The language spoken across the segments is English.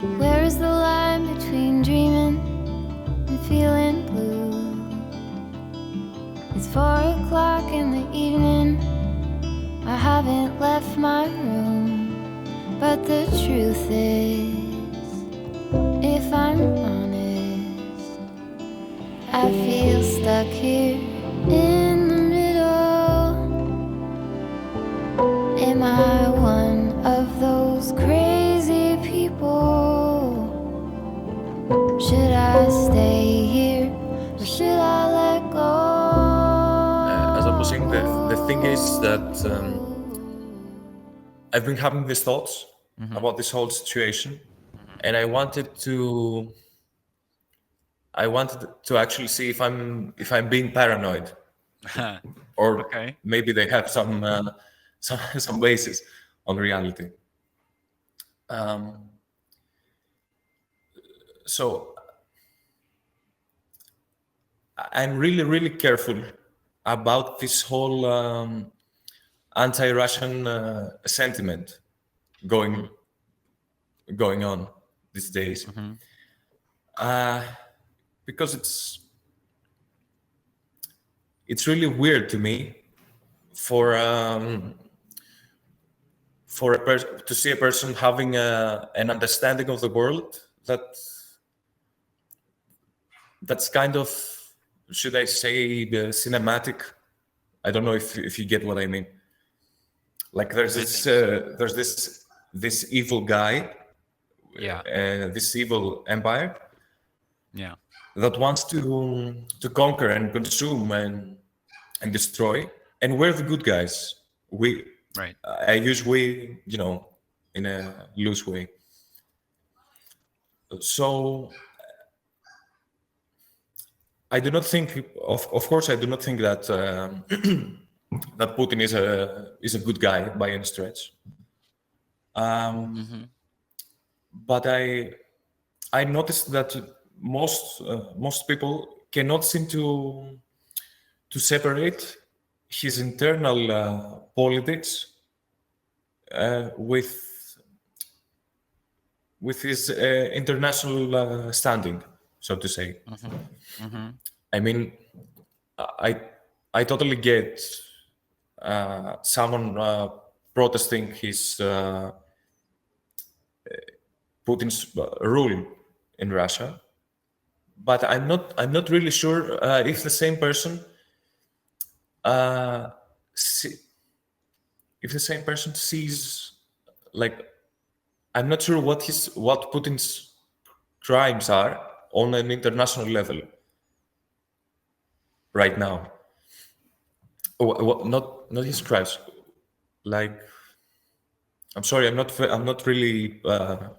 Where is the line between dreaming and feeling blue? It's 4 o'clock in the evening. I haven't left my room, but the truth is, if I'm honest, I feel stuck here in the middle. Am I one of those crazy people? Should I stay here or should I let go? As I was saying, the thing is that I've been having these thoughts about this whole situation, and I wanted to actually see if I'm being paranoid, or Okay. maybe they have some some basis on reality. So I'm really careful about this whole anti-Russian sentiment going on these days, because it's really weird to me for to see a person having an understanding of the world that's kind of, should I say, the cinematic. I don't know if you get what I mean. Like there's this evil guy, Yeah. this evil empire Yeah. that wants to conquer and consume and destroy, and we're the good guys. Right. I use we, in a loose way. So I do not think, of course, I do not think that that Putin is a good guy by any stretch. But I noticed that most people cannot seem to separate his internal politics with his international standing, so to say. I mean, I I totally get someone protesting his Putin's rule in Russia, but I'm not really sure if the same person uh, see, if the same person sees, like, I'm not sure what Putin's crimes are on an international level right now. Not his crimes. Like, I'm sorry, I'm not really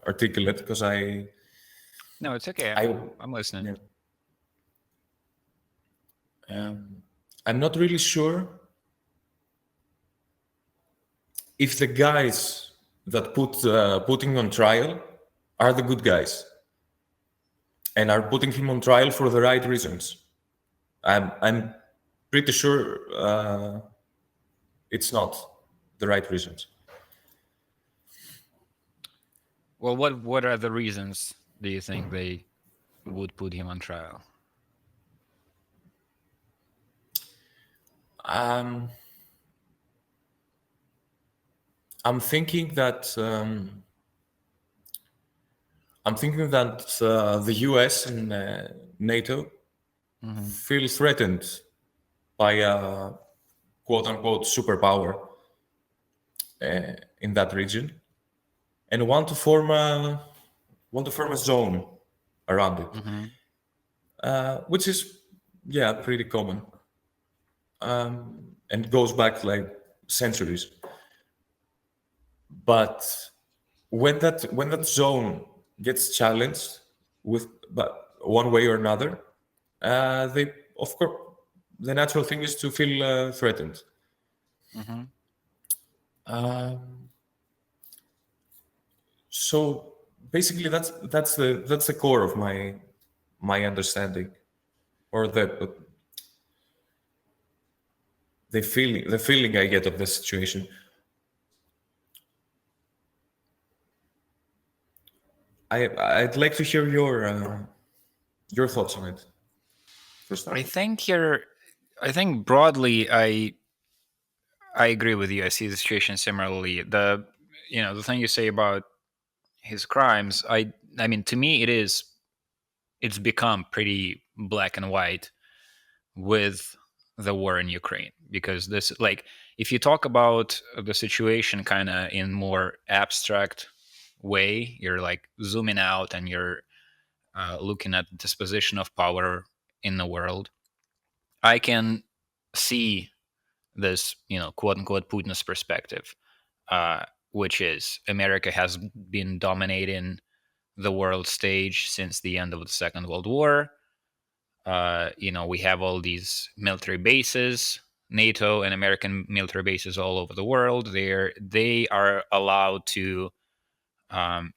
articulate because No, it's okay. I I'm listening. yeah. I'm not really sure if the guys that putting on trial are the good guys and are putting him on trial for the right reasons. I'm pretty sure it's not the right reasons. Well, what are the reasons do you think they would put him on trial? I'm thinking that the US and NATO feel threatened by a quote unquote superpower in that region, and want to form a zone around it, which is pretty common, and goes back like centuries. But when that zone gets challenged with but one way or another, they of course the natural thing is to feel threatened. So basically, that's the core of my understanding, or the feeling I get of the situation. I'd like to hear your thoughts on it. For I starters. think broadly, I agree with you. I see the situation similarly. The thing you say about his crimes, I mean, to me, it's become pretty black and white with the war in Ukraine, because this, like, if you talk about the situation kind of in more abstract way, you're like zooming out and you're looking at disposition of power in the world. I can see this, quote unquote, Putin's perspective, uh, which is America has been dominating the world stage since the end of the Second World War. We have all these military bases, NATO and American military bases all over the world. They are allowed to um,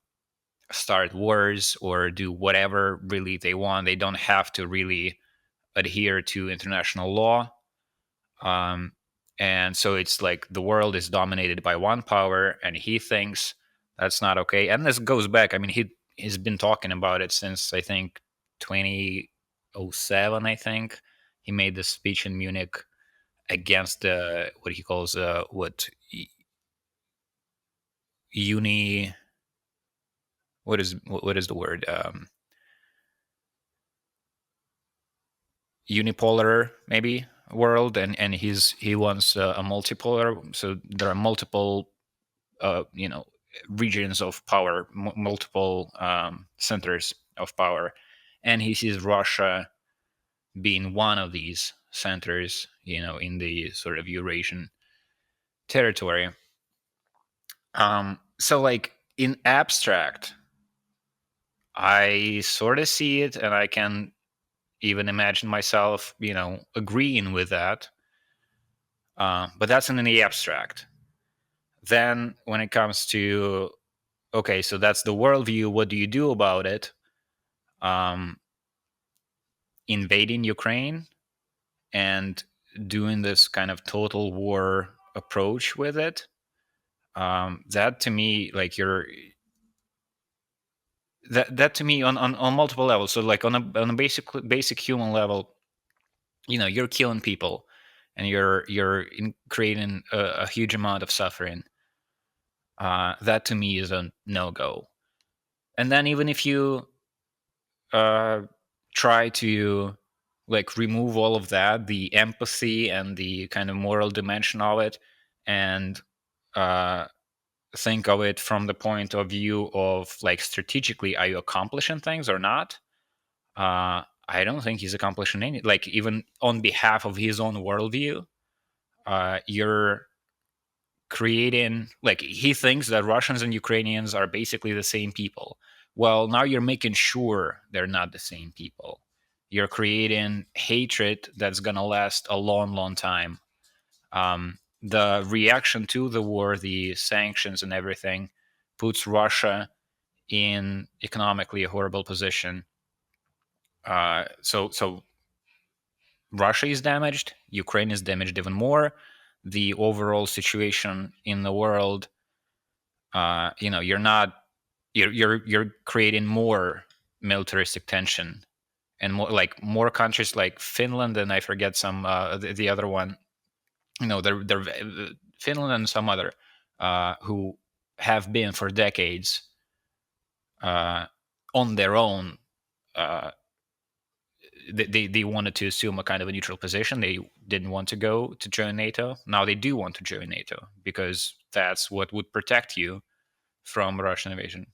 start wars or do whatever really they want. They don't have to really adhere to international law. And so it's like the world is dominated by one power, and he thinks that's not okay. And this goes back. I mean, he's been talking about it since, I think, 2007. I think he made this speech in Munich against what he calls uni. What is the word? Unipolar, maybe, world, and he wants a multipolar. So there are multiple regions of power, multiple centers of power, and he sees Russia being one of these centers, in the sort of Eurasian territory. So, like, in abstract, I sort of see it, and I can even imagine myself, agreeing with that. But that's in the abstract. Then, when it comes to, okay, so that's the worldview. What do you do about it? Invading Ukraine and doing this kind of total war approach with it. That to me, like, that to me on multiple levels. So, like, on a basic human level, you're killing people, and you're creating a huge amount of suffering. That to me is a no-go. And then, even if you try to, like, remove all of that, the empathy and the kind of moral dimension of it, and think of it from the point of view of, like, strategically, are you accomplishing things or not? I don't think he's accomplishing any. Like, even on behalf of his own worldview, you're creating, like, he thinks that Russians and Ukrainians are basically the same people. Well, now you're making sure they're not the same people. You're creating hatred that's going to last a long, long time. The reaction to the war, the sanctions and everything, puts Russia in economically a horrible position. So Russia is damaged. Ukraine is damaged even more. The overall situation in the world, you're creating more militaristic tension, and more countries like Finland, and I forget some the other one. They're Finland and some other who have been for decades on their own. They wanted to assume a kind of a neutral position. They didn't want to go to join NATO. Now they do want to join NATO because that's what would protect you from Russian invasion.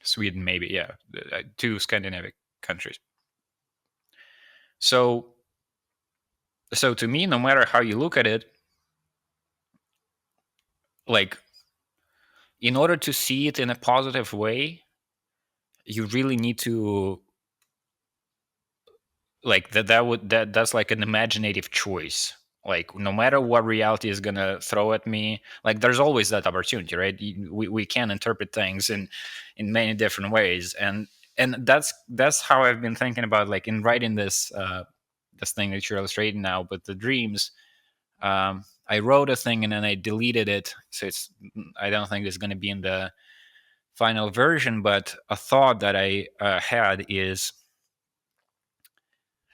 Sweden, maybe, yeah, 2 Scandinavian countries. So to me, no matter how you look at it, like, in order to see it in a positive way, you really need to, like, that's like an imaginative choice. Like, no matter what reality is gonna throw at me, like, there's always that opportunity, right? We can interpret things in many different ways, and that's how I've been thinking about, like, in writing this thing that you're illustrating now, but the dreams. I wrote a thing and then I deleted it, so I don't think it's going to be in the final version, but a thought that I had is,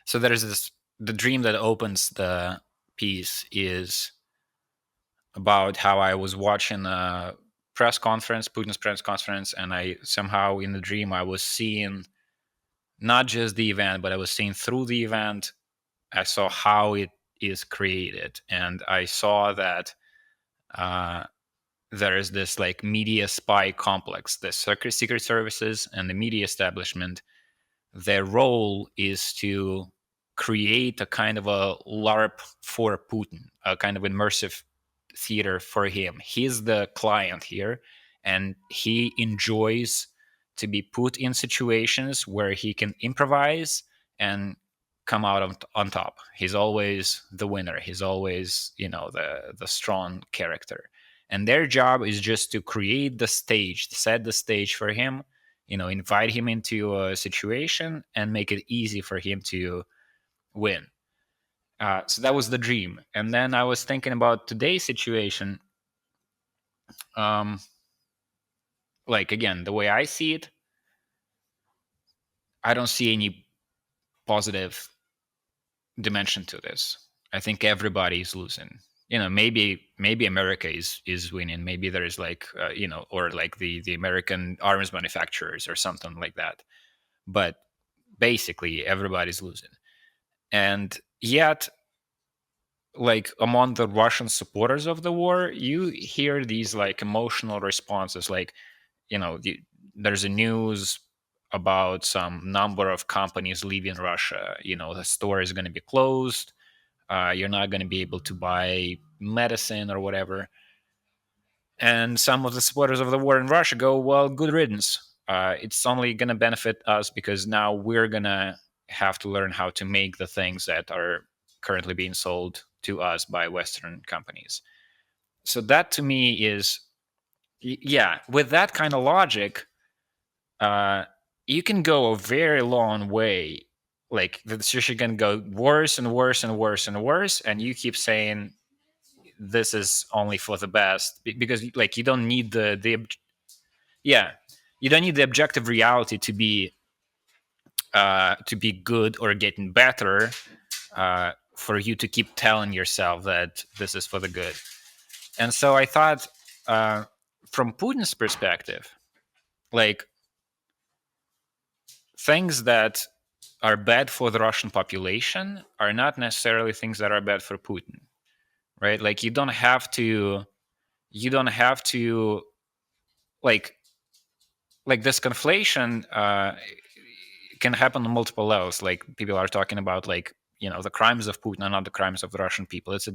so there's this, the dream that opens the piece is about how I was watching a press conference, Putin's press conference, and I somehow in the dream I was seeing not just the event, but I was seeing through the event. I saw how it is created, and I saw that there is this like media spy complex, the secret services and the media establishment. Their role is to create a kind of a LARP for Putin, a kind of immersive theater for him. He's the client here, and he enjoys to be put in situations where he can improvise and come out on top. He's always the winner. He's always, the strong character. And their job is just to create the stage, set the stage for him, invite him into a situation and make it easy for him to win. So that was the dream. And then I was thinking about today's situation. Like, again, the way I see it, I don't see any positive dimension to this. I think everybody is losing. Maybe America is winning. Maybe there is like, or like the American arms manufacturers or something like that. But basically, everybody's losing. And yet, like among the Russian supporters of the war, you hear these like emotional responses, like, there's a news about some number of companies leaving Russia. The store is going to be closed. You're not going to be able to buy medicine or whatever. And some of the supporters of the war in Russia go, well, good riddance. It's only going to benefit us because now we're going to have to learn how to make the things that are currently being sold to us by Western companies. So that to me is, yeah, with that kind of logic, you can go a very long way. Like the situation can go worse and worse and worse and worse, and you keep saying this is only for the best because, like, you don't need yeah, you don't need the objective reality to be good or getting better for you to keep telling yourself that this is for the good. And so I thought, from Putin's perspective, like, things that are bad for the Russian population are not necessarily things that are bad for Putin, right? Like, you don't have to like this conflation can happen on multiple levels. Like, people are talking about, like, the crimes of Putin are not the crimes of the Russian people. It's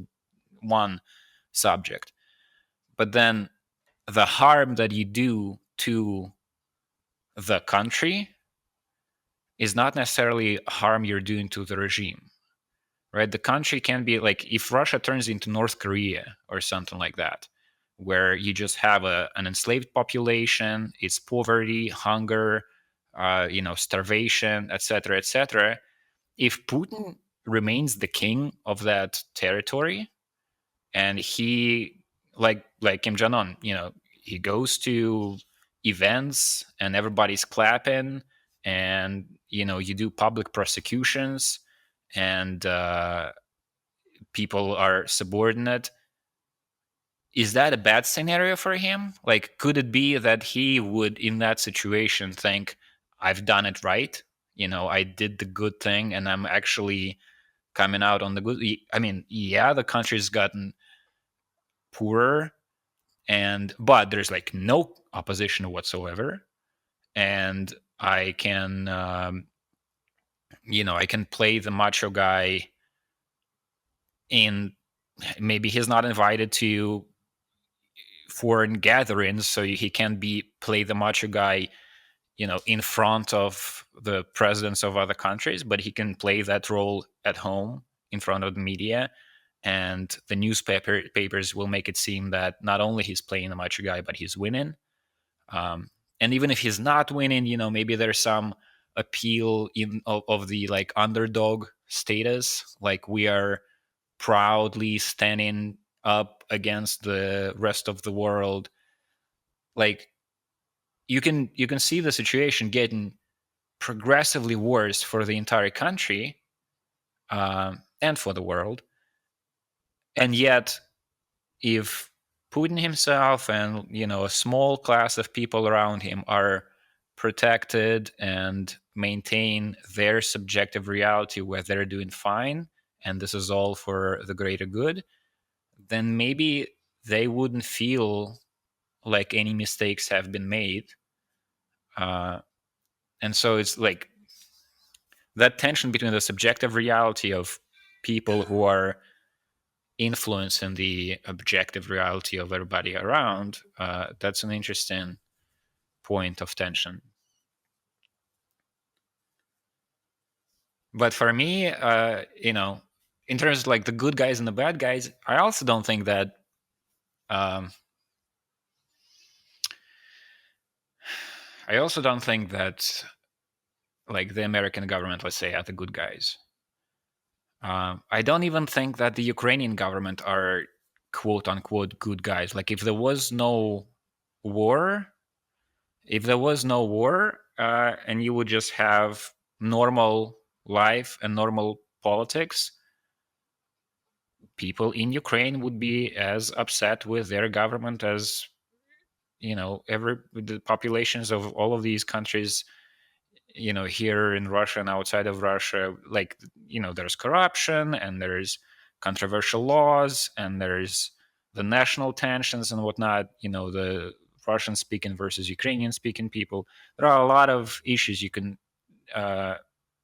one subject. But then the harm that you do to the country is not necessarily harm you're doing to the regime, right? The country can be like, if Russia turns into North Korea or something like that, where you just have an enslaved population, it's poverty, hunger, starvation, etc., etc. If Putin remains the king of that territory, and he, like Kim Jong-un, he goes to events and everybody's clapping, and you do public prosecutions, and people are subordinate. Is that a bad scenario for him? Like, could it be that he would, in that situation, think, I've done it right? I did the good thing, and I'm actually coming out on the good. I mean, yeah, the country's gotten poorer, but there's like no opposition whatsoever, and I can, I can play the macho guy. In maybe he's not invited to foreign gatherings, so he can play the macho guy, in front of the presidents of other countries, but he can play that role at home in front of the media, and the newspapers will make it seem that not only he's playing the macho guy, but he's winning. And even if he's not winning, maybe there's some appeal of the like underdog status, like we are proudly standing up against the rest of the world. Like, you can see the situation getting progressively worse for the entire country and for the world. And yet, if Putin himself and a small class of people around him are protected and maintain their subjective reality where they're doing fine, and this is all for the greater good, then maybe they wouldn't feel like any mistakes have been made. And so it's like that tension between the subjective reality of people who are influencing the objective reality of everybody around. That's an interesting point of tension. But for me, in terms of like the good guys and the bad guys, I also don't think that like the American government, let's say, are the good guys. I don't even think that the Ukrainian government are quote unquote good guys. Like if there was no war, and you would just have normal life and normal politics, people in Ukraine would be as upset with their government as the populations of all of these countries here in Russia and outside of Russia. Like there's corruption and there's controversial laws and there's the national tensions and whatnot, the Russian speaking versus Ukrainian speaking people. There are a lot of issues you can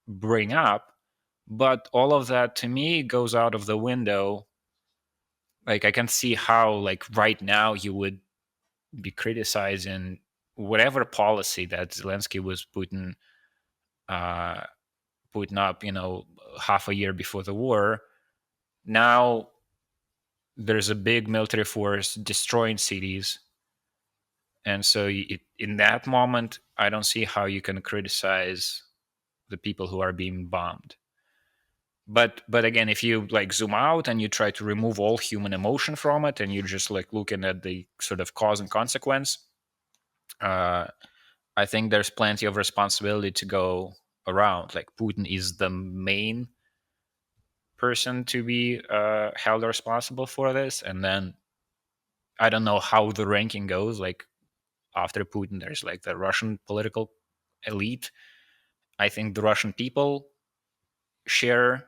bring up, but all of that to me goes out of the window. Like I can see how like right now you would be criticizing whatever policy that Zelensky was putting up, half a year before the war. Now there's a big military force destroying cities. And so in that moment, I don't see how you can criticize the people who are being bombed. But again, if you like zoom out and you try to remove all human emotion from it, and you're just like looking at the sort of cause and consequence, I think there's plenty of responsibility to go around. Like Putin is the main person to be held responsible for this, and then I don't know how the ranking goes. Like after Putin, there's like the Russian political elite. I think the Russian people share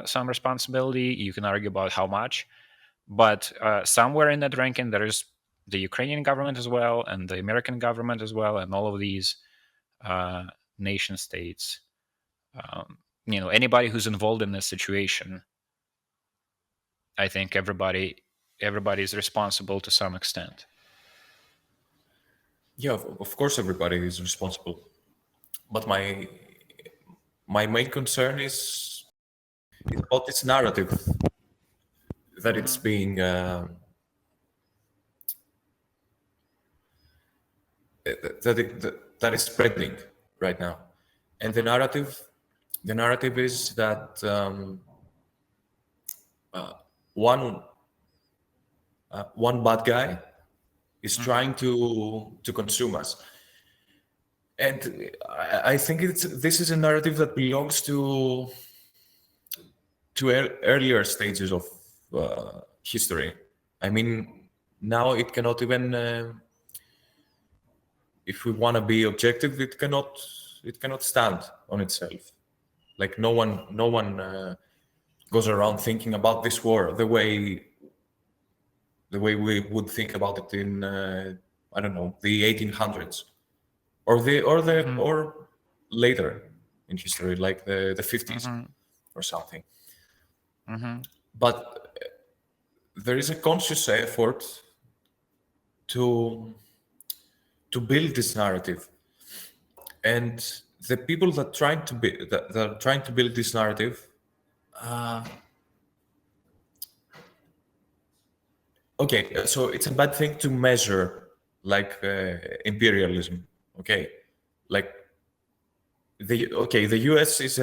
some responsibility. You can argue about how much, but somewhere in that ranking, there is the Ukrainian government as well, and the American government as well, and all of these nation states. Anybody who's involved in this situation, I think everybody is responsible to some extent. Yeah, of course everybody is responsible. But my main concern is about this narrative that it's being that is spreading right now. And the narrative is that one bad guy is trying to consume us. And I think this is a narrative that belongs to earlier stages of history. I mean, now it cannot even, if we want to be objective, it cannot stand on itself. Like no one goes around thinking about this war the way we would think about it in I don't know, the 1800s. Or later in history, like the 50s or something. But there is a conscious effort to build this narrative, and the people that are trying to build this narrative. Okay, so it's a bad thing to measure like imperialism. Okay, like the US is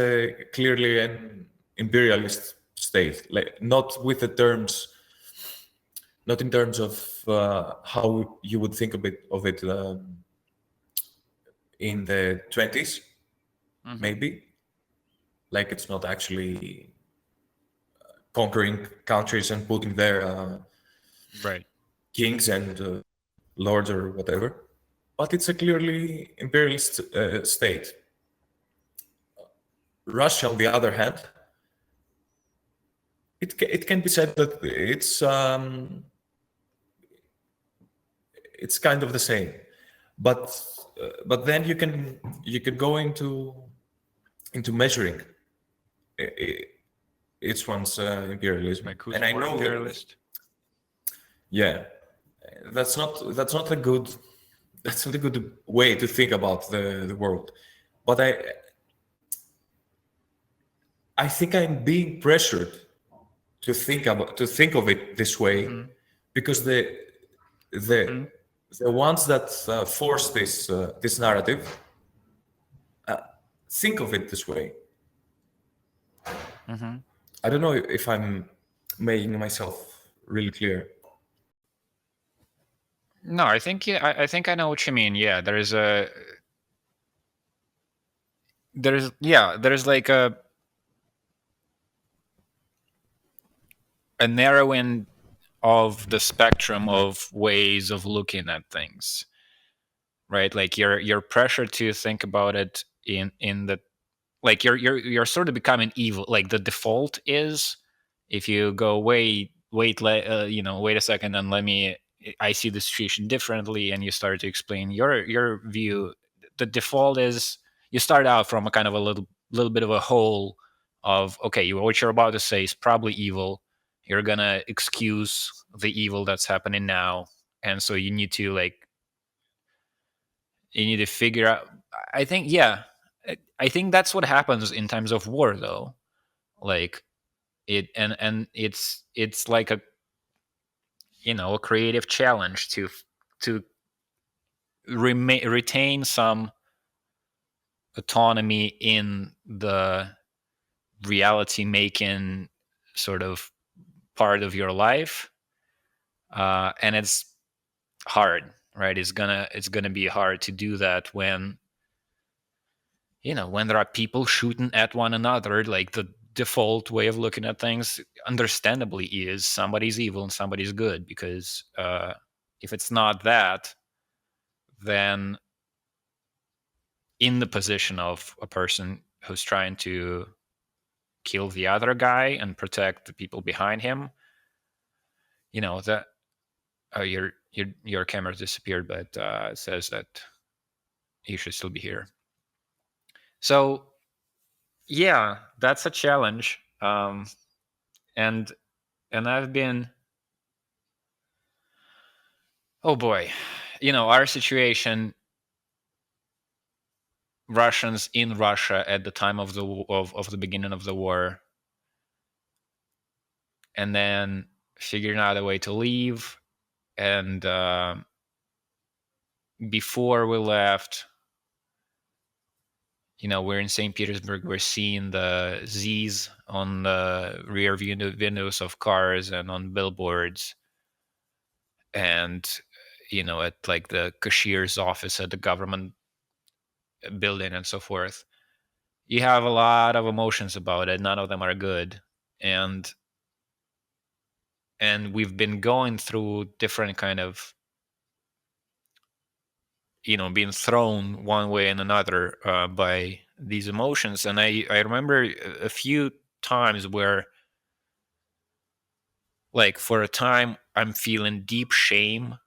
clearly an imperialist state, like not with the terms, not in terms of how you would think of it in the 20s, Mhm. maybe. Like it's not actually conquering countries and putting their Right. kings and lords or whatever, but it's a clearly imperialist state. Russia, on the other hand, it can be said that it's kind of the same, but then you can go into measuring i- each one's imperialism, Like who's and I more know that imperialist? yeah, that's not a good that's not a good way to think about the world, but I think I'm being pressured to think of it this way Hmm. because the the ones that force this narrative think of it this way. Hmm. I don't know if I'm making myself really clear. No, I think I think I know what you mean. Yeah, there's like a narrowing of the spectrum of ways of looking at things, right? Like you're pressured to think about it in the, like you're sort of becoming evil. Like the default is, if you go wait a second and let me, I see the situation differently, and you start to explain your view. The default is you start out from a kind of a little bit of a hole of, okay, what you're about to say is probably evil. You're gonna excuse the evil that's happening now, and so you need to figure out. I think, yeah, I think that's what happens in times of war, though. Like it, and it's like a, a creative challenge to retain some autonomy in the reality making sort of part of your life, and it's hard, right? It's gonna be hard to do that when, when there are people shooting at one another. Like the default way of looking at things, understandably, is somebody's evil and somebody's good, because if it's not that, then in the position of a person who's trying to kill the other guy and protect the people behind him, that your camera disappeared, but it says that you should still be here. So yeah, that's a challenge. And I've been, oh boy, our situation, Russians in Russia at the time of the beginning of the war, and then figuring out a way to leave. And before we left, we're in St. Petersburg. We're seeing the Z's on the rear windows of cars and on billboards, and at like the cashier's office at the government building and so forth. You have a lot of emotions about it. None of them are good, and we've been going through different kind of, being thrown one way and another by these emotions. And I remember a few times where, like, for a time I'm feeling deep shame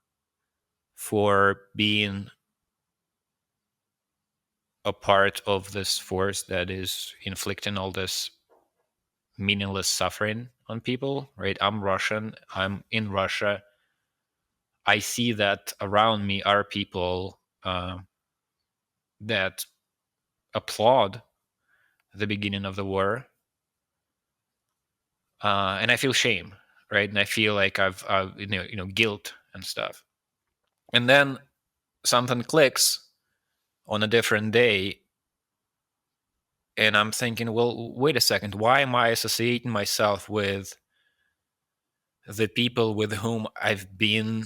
for being a part of this force that is inflicting all this meaningless suffering on people, right? I'm Russian, I'm in Russia. I see that around me are people that applaud the beginning of the war, and I feel shame, right? And I feel like I've guilt and stuff. And then something clicks on a different day, and I'm thinking, well, wait a second, why am I associating myself with the people with whom I've been,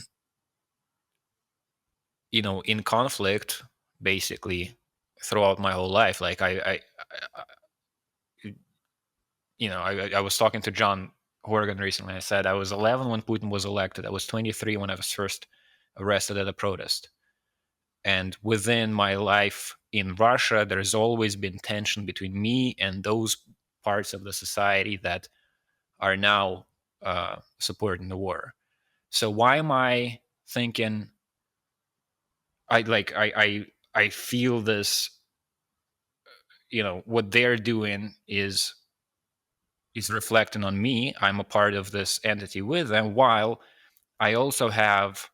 in conflict basically throughout my whole life. Like I was talking to John Horgan recently. I said I was 11 when Putin was elected. I was 23 when I was first arrested at a protest. And within my life in Russia, there's always been tension between me and those parts of the society that are now supporting the war. So why am I thinking I feel this, what they're doing is reflecting on me. I'm a part of this entity with them, while I also have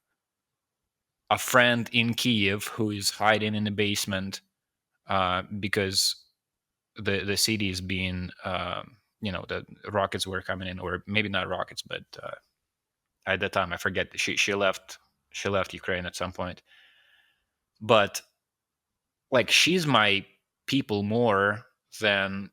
a friend in Kiev who is hiding in the basement because the city is being, the rockets were coming in, or maybe not rockets, but at that time I forget. She left Ukraine at some point, but like she's my people more than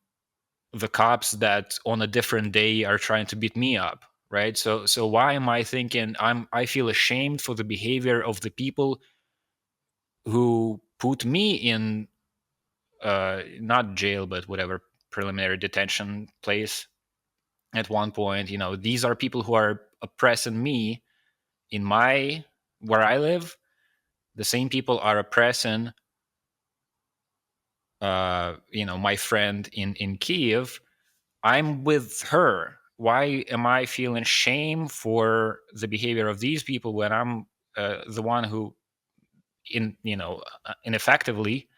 the cops that on a different day are trying to beat me up, right? So why am I thinking I feel ashamed for the behavior of the people who put me in not jail but whatever preliminary detention place at one point? These are people who are oppressing me in where I live. The same people are oppressing my friend in Kiev. I'm with her. Why am I feeling shame for the behavior of these people when I'm the one who, ineffectively,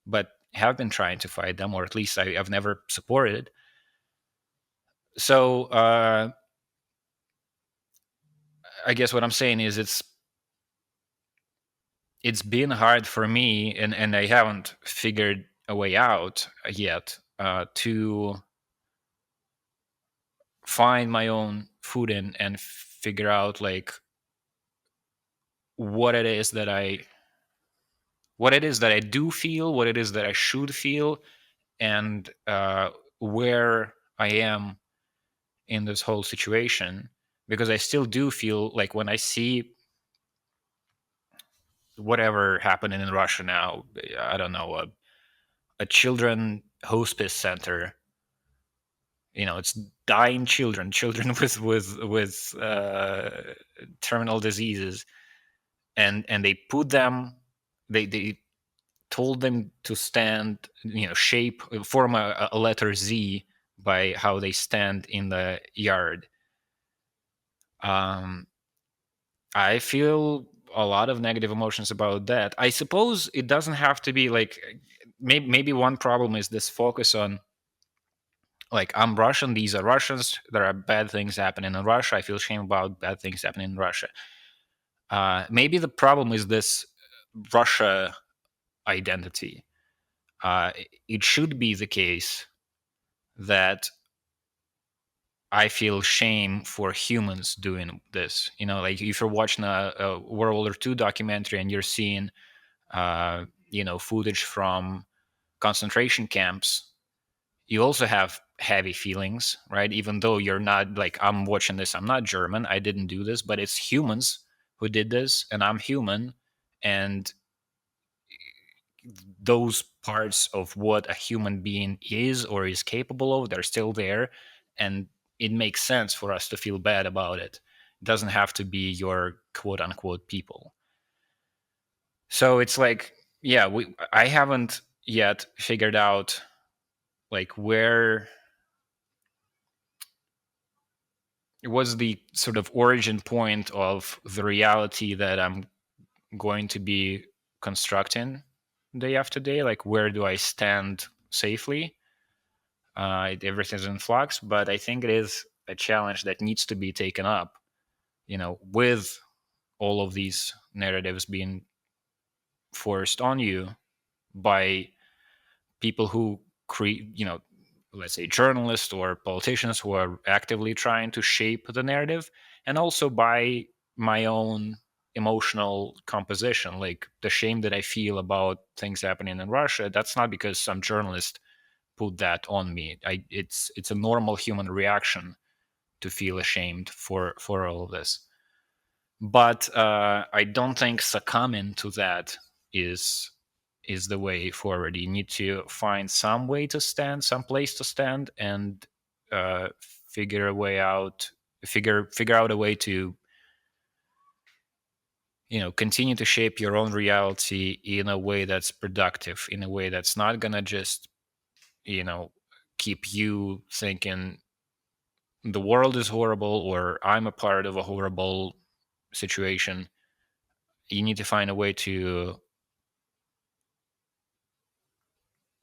but have been trying to fight them, or at least I've never supported. So I guess what I'm saying is it's been hard for me, and I haven't figured a way out yet to find my own footing and figure out like what it is that I do feel, what it is that I should feel, and where I am in this whole situation. Because I still do feel like when I see whatever happening in Russia now, I don't know, a children hospice center, it's dying children with terminal diseases, and they put them, they told them to stand, form a letter Z by how they stand in the yard. I feel a lot of negative emotions about that. I suppose it doesn't have to be like, maybe one problem is this focus on like, I'm Russian, these are Russians, there are bad things happening in Russia, I feel shame about bad things happening in Russia. Maybe the problem is this Russia identity. It should be the case that I feel shame for humans doing this. Like if you're watching a World War II documentary and you're seeing, footage from concentration camps, you also have heavy feelings, right? Even though you're not like, I'm watching this, I'm not German, I didn't do this, but it's humans who did this, and I'm human, and those parts of what a human being is or is capable of, they're still there, and it makes sense for us to feel bad about it. It doesn't have to be your quote unquote people. So it's like, yeah, I haven't yet figured out like where was the sort of origin point of the reality that I'm going to be constructing day after day. Like, where do I stand safely? Everything's in flux, but I think it is a challenge that needs to be taken up, with all of these narratives being forced on you by people who create, let's say journalists or politicians who are actively trying to shape the narrative, and also by my own emotional composition. Like the shame that I feel about things happening in Russia, that's not because some journalist put that on me. It's a normal human reaction to feel ashamed for all of this. But I don't think succumbing to that is is the way forward. You need to find some way to stand, some place to stand, and figure a way out. Figure out a way to continue to shape your own reality in a way that's productive, in a way that's not gonna just keep you thinking the world is horrible or I'm a part of a horrible situation. You need to find a way to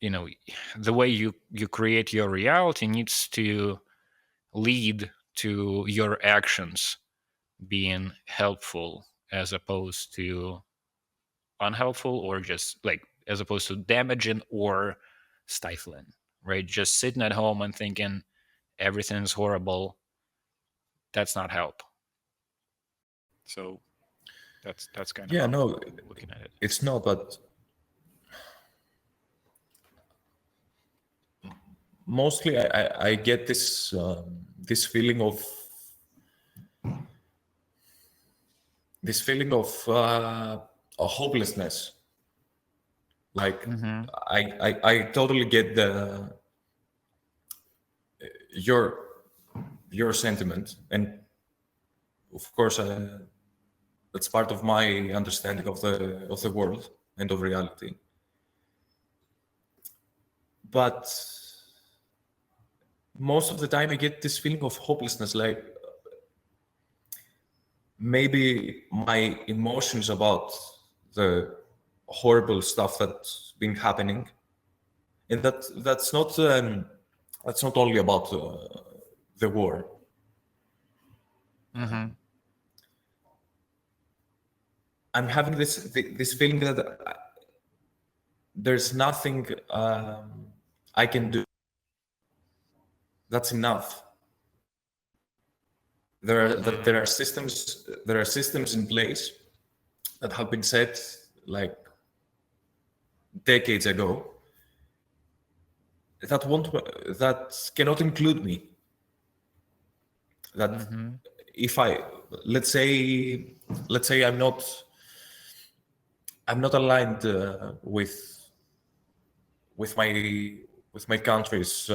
the way you create your reality needs to lead to your actions being helpful as opposed to unhelpful, or just like as opposed to damaging or stifling, right? Just sitting at home and thinking everything's horrible, that's not help. So that's kind of Yeah, how no, I'm looking at it. it's not, but mostly I get this this feeling of a hopelessness. Like I totally get your sentiment, and of course that's part of my understanding of the world and of reality. But most of the time I get this feeling of hopelessness, like maybe my emotions about the horrible stuff that's been happening, and that's not only about the war. I'm having this feeling that there's nothing I can do that's enough. There are systems in place that have been set like decades ago that cannot include me. That if let's say I'm not aligned with my country's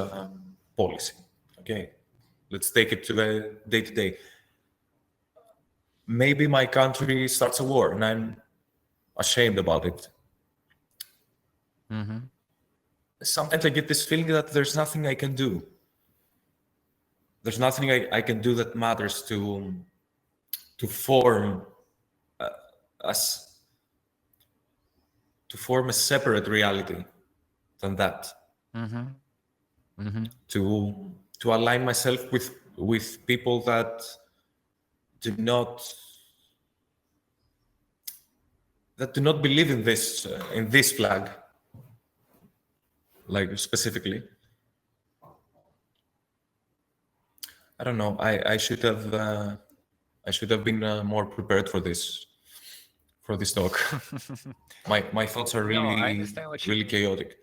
policy. Okay, let's take it to the day to day. Maybe my country starts a war and I'm ashamed about it. Sometimes I get this feeling that there's nothing I can do. There's nothing I can do that matters to form a separate reality than that. To align myself with people that do not believe in this flag, like specifically. I don't know. I should have been more prepared for this talk. my thoughts are really I understand what you really mean. chaotic.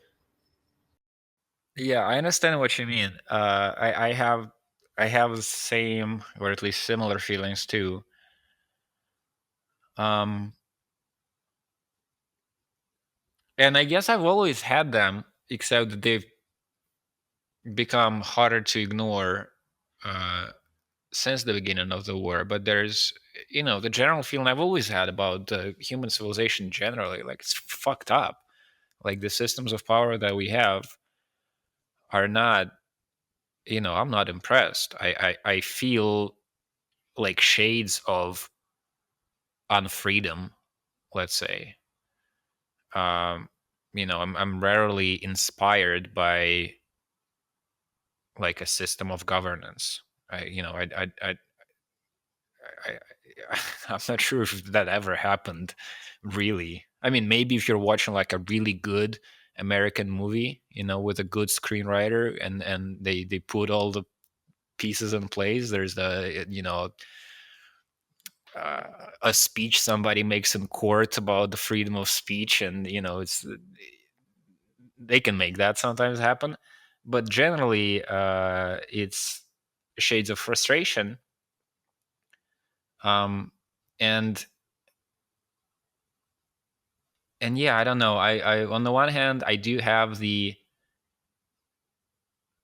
Yeah, I understand what you mean. I have the same, or at least similar feelings too. And I guess I've always had them, except that they've become harder to ignore since the beginning of the war. But there's, the general feeling I've always had about human civilization generally, like it's fucked up. Like the systems of power that we have are not, I'm not impressed. I feel like shades of unfreedom, let's say. I'm rarely inspired by like a system of governance. I'm not sure if that ever happened, really. I mean, maybe if you're watching like a really good American movie, with a good screenwriter, and they put all the pieces in place. There's a speech somebody makes in court about the freedom of speech, and it's they can make that sometimes happen, but generally it's shades of frustration, and and yeah, I don't know. I on the one hand, I do have the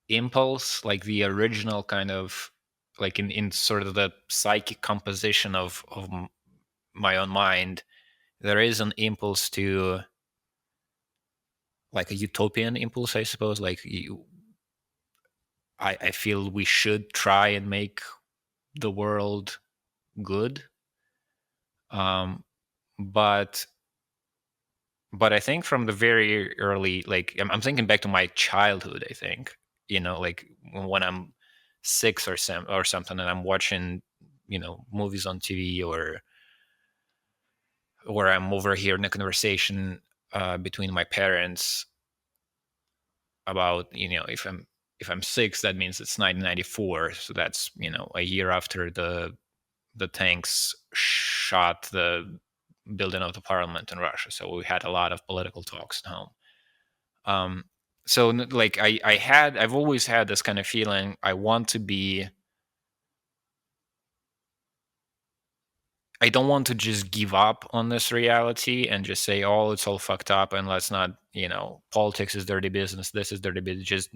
impulse, like the original kind of, like in sort of the psychic composition of my own mind, there is an impulse to, like a utopian impulse, I suppose. Like I feel we should try and make the world good. Um, but I think from the very early, like I'm thinking back to my childhood. I think, like when I'm 6 or something, and I'm watching, movies on TV, or I'm over here in a conversation between my parents about, if I'm 6, that means it's 1994, so that's, a year after the tanks shot the building of the parliament in Russia. So we had a lot of political talks at home. So like I've always had this kind of feeling. I don't want to just give up on this reality and just say, oh, it's all fucked up, and let's not, politics is dirty business, this is dirty business, just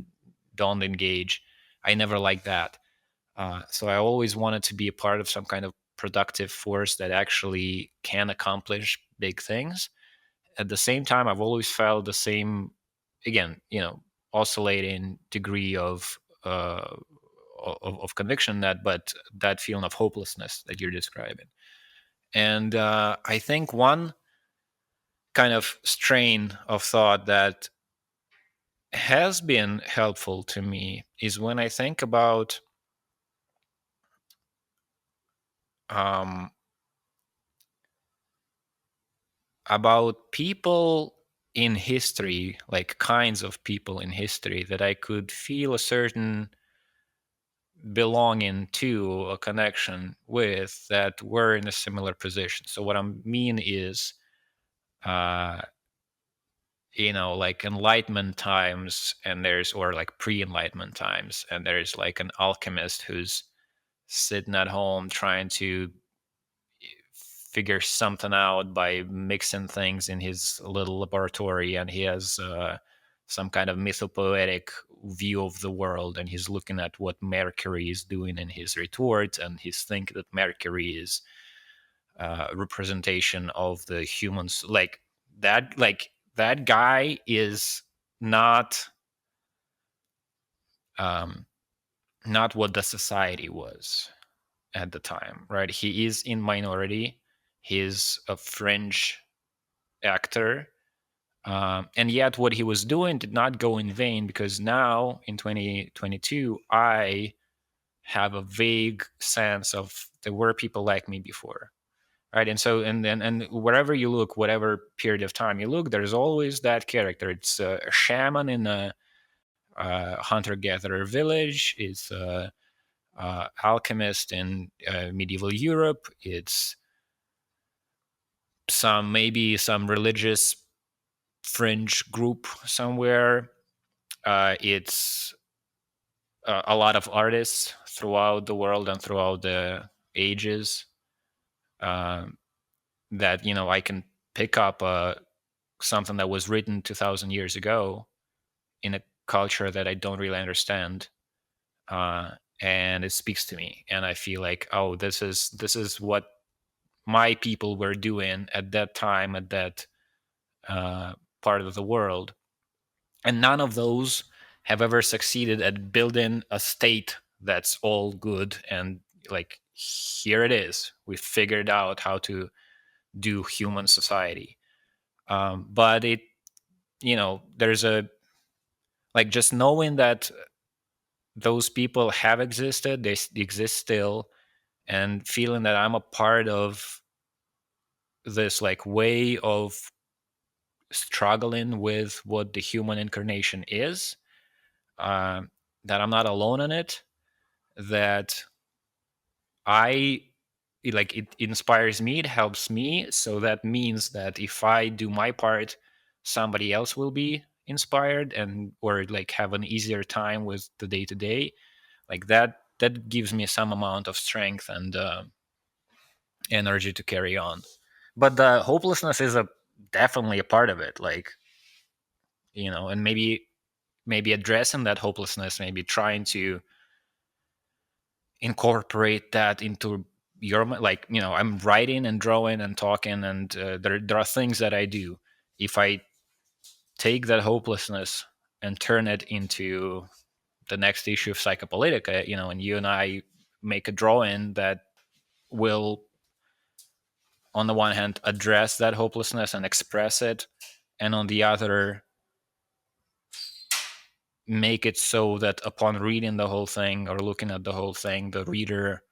don't engage. I never liked that. So I always wanted to be a part of some kind of productive force that actually can accomplish big things. At the same time, I've always felt the same, again, oscillating degree of conviction, but that feeling of hopelessness that you're describing. And I think one kind of strain of thought that has been helpful to me is when I think um, about people in history, like kinds of people in history that I could feel a certain belonging to, a connection with, that were in a similar position. So what I mean is, uh, like Enlightenment times, or like pre-Enlightenment times, and there's like an alchemist who's sitting at home trying to figure something out by mixing things in his little laboratory, and he has some kind of mythopoetic view of the world, and he's looking at what Mercury is doing in his retort, and he's thinking that Mercury is a representation of the humans. That guy is not um, not what the society was at the time, right? He is in minority. He's a fringe actor, and yet what he was doing did not go in vain, because now in 2022, I have a vague sense of there were people like me before, right? And so, and wherever you look, whatever period of time you look, there's always that character. It's a shaman in a hunter-gatherer village. It's a alchemist in medieval Europe. It's maybe some religious fringe group somewhere. It's a lot of artists throughout the world and throughout the ages, that I can pick up something that was written 2,000 years ago in a culture that I don't really understand, and it speaks to me, and I feel like, oh, this is what my people were doing at that time, at that part of the world. And none of those have ever succeeded at building a state that's all good and like, here it is, we figured out how to do human society. But it, there's a, like, just knowing that those people have existed, they exist still, and feeling that I'm a part of this like way of struggling with what the human incarnation is, that I'm not alone in it, that it inspires me, it helps me. So that means that if I do my part, somebody else will be inspired, and or like have an easier time with the day to day. Like that gives me some amount of strength and energy to carry on. But the hopelessness is a definitely a part of it. Like, and maybe addressing that hopelessness, maybe trying to incorporate that into your, like, I'm writing and drawing and talking, and there are things that I do. If I take that hopelessness and turn it into the next issue of Psychopolitica, and you and I make a drawing that will, on the one hand, address that hopelessness and express it, and on the other, make it so that upon reading the whole thing or looking at the whole thing, the reader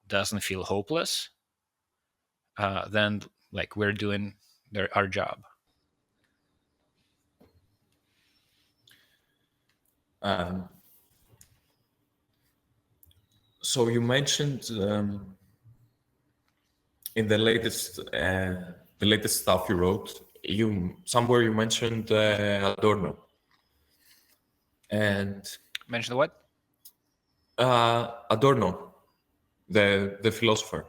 doesn't feel hopeless, then, like, we're doing our job. So you mentioned in the latest stuff you wrote, somewhere you mentioned Adorno, and Mention what? Adorno, the philosopher.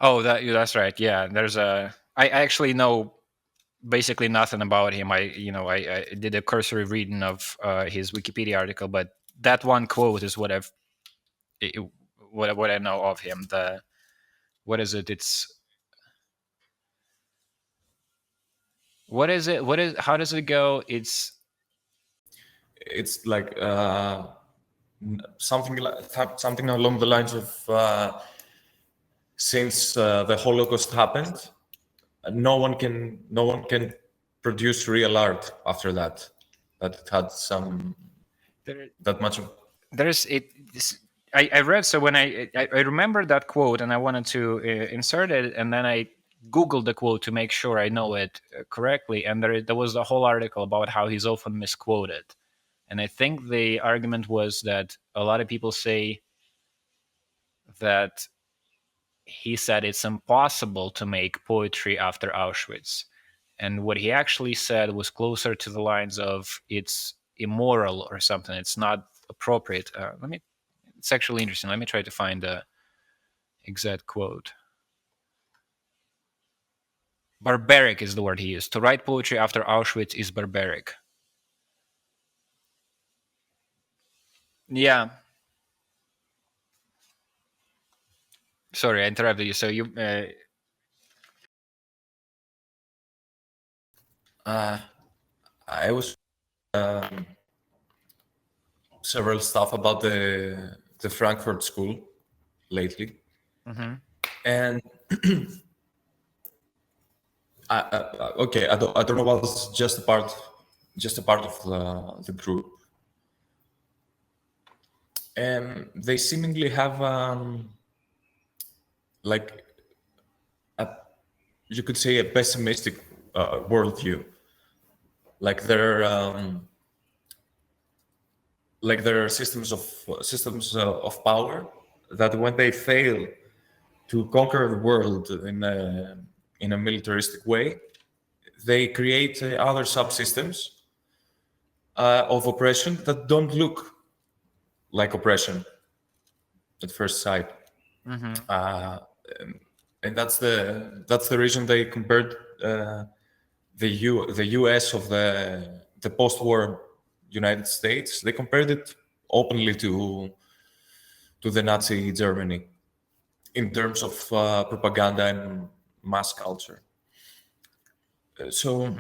Oh, that's right. Yeah, I actually know basically nothing about him. I did a cursory reading of his Wikipedia article, but that one quote is what what I know of him. What is it? What is it? How does it go? It's like something along the lines of since the Holocaust happened, no one can produce real art after that it had some that much of. There's it. I read, so when I remember that quote, and I wanted to insert it, and then I Googled the quote to make sure I know it correctly, and there was a whole article about how he's often misquoted. And I think the argument was that a lot of people say that he said it's impossible to make poetry after Auschwitz. And what he actually said was closer to the lines of it's immoral or something. It's not appropriate. It's actually interesting. Let me try to find the exact quote. Barbaric is the word he used. To write poetry after Auschwitz is barbaric. Yeah. Sorry, I interrupted you. So you. I was several stuff about the Frankfurt School lately, and okay, I don't know what's just a part of the group, and they seemingly have like you could say a pessimistic worldview. Like there are systems of power that when they fail to conquer the world in a militaristic way, they create other subsystems of oppression that don't look like oppression at first sight. And that's the reason they compared the U.S. of the post-war United States. They compared it openly to the Nazi Germany in terms of propaganda and mass culture. So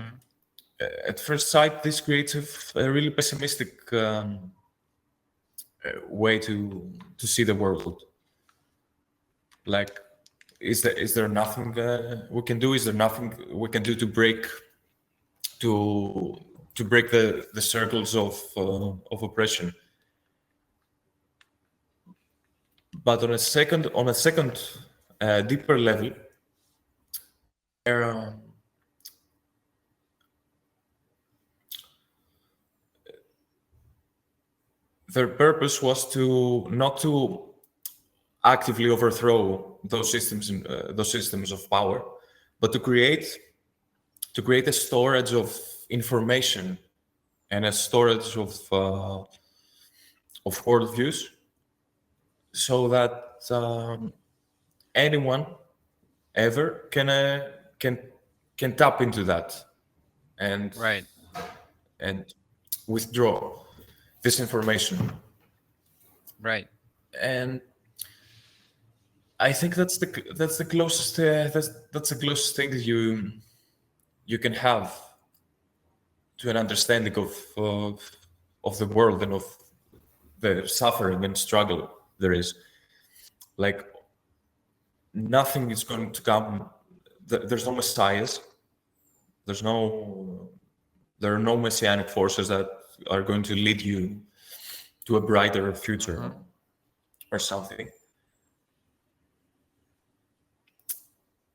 at first sight, this creates a really pessimistic way to see the world. Like, is there nothing we can do? Is there nothing we can do to break the circles of oppression? But on a second deeper level, their purpose was not to actively overthrow those systems of power, but to create a storage of information and a storage of worldviews, so that anyone ever can tap into that and Right. and withdraw this information. Right. And I think that's the closest that's the closest thing that you can have to an understanding of the world and of the suffering and struggle there is. Like nothing is going to come. There's no messiahs. There's no. There are no messianic forces that are going to lead you to a brighter future or something.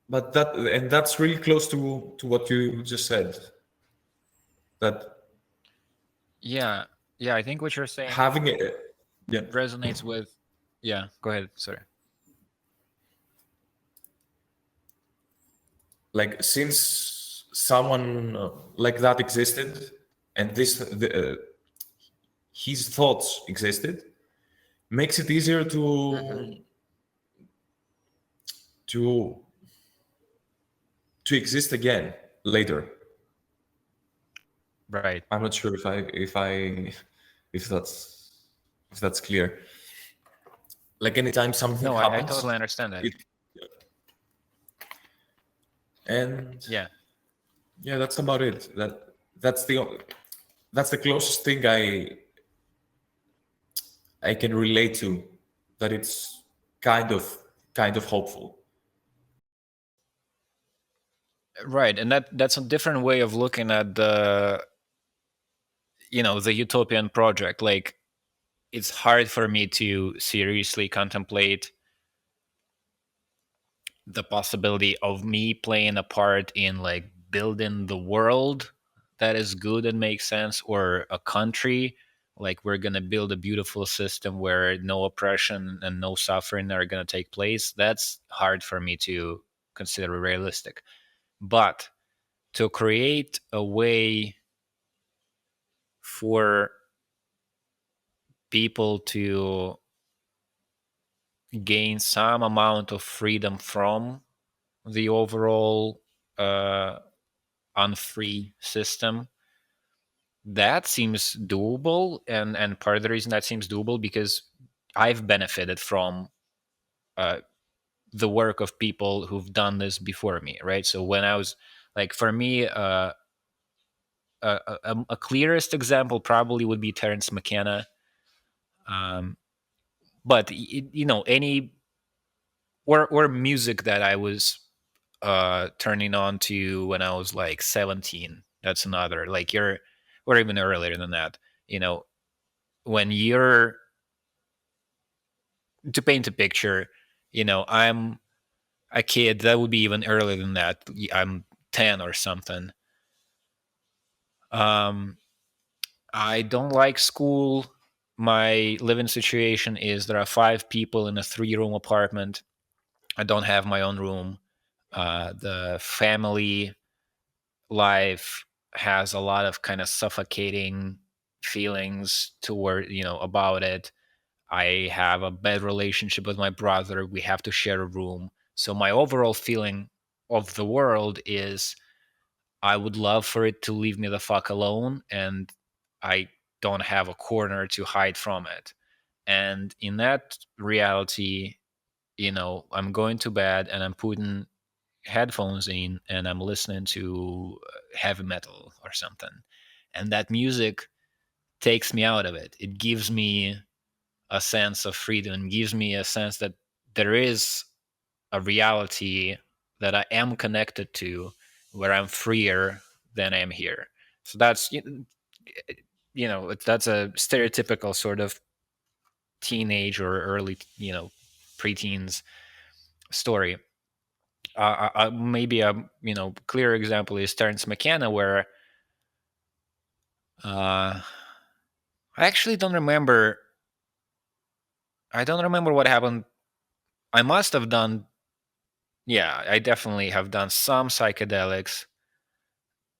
But that's really close to what you just said. That Yeah. Yeah. I think what you're saying having it, yeah, resonates with. Yeah. Go ahead. Sorry. like since someone like that existed, and his thoughts existed, makes it easier to to exist again later. Right. I'm not sure if that's clear. Like anytime something No, I happens, totally understand that. it, and Yeah. yeah, that's about it. That's the closest thing I can relate to. That it's kind of hopeful. Right. And that's a different way of looking at the utopian project. Like, it's hard for me to seriously contemplate the possibility of me playing a part in like building the world that is good and makes sense, or a country like we're going to build a beautiful system where no oppression and no suffering are going to take place. That's hard for me to consider realistic. But to create a way for people to gain some amount of freedom from the overall unfree system, that seems doable. And part of the reason that seems doable, because I've benefited from the work of people who've done this before me, right? So when I was like, for me, a clearest example probably would be Terence McKenna. But any or music that I was turning on to when I was like 17. That's another, like, or even earlier than that. When you're, to paint a picture, I'm a kid, that would be even earlier than that. I'm 10 or something. I don't like school. My living situation is there are 5 people in a 3-room apartment. I don't have my own room. The family life has a lot of kind of suffocating feelings toward about it. I have a bad relationship with my brother. We have to share a room. So my overall feeling of the world is I would love for it to leave me the fuck alone, and I don't have a corner to hide from it. And in that reality, I'm going to bed and I'm putting headphones in and I'm listening to heavy metal or something. And that music takes me out of it. It gives me a sense of freedom, gives me a sense that there is a reality that I am connected to, where I'm freer than I am here. So that's that's a stereotypical sort of teenage or early preteens story. Maybe a clear example is Terence McKenna, where I actually don't remember. I don't remember what happened. I must have done. Yeah, I definitely have done some psychedelics,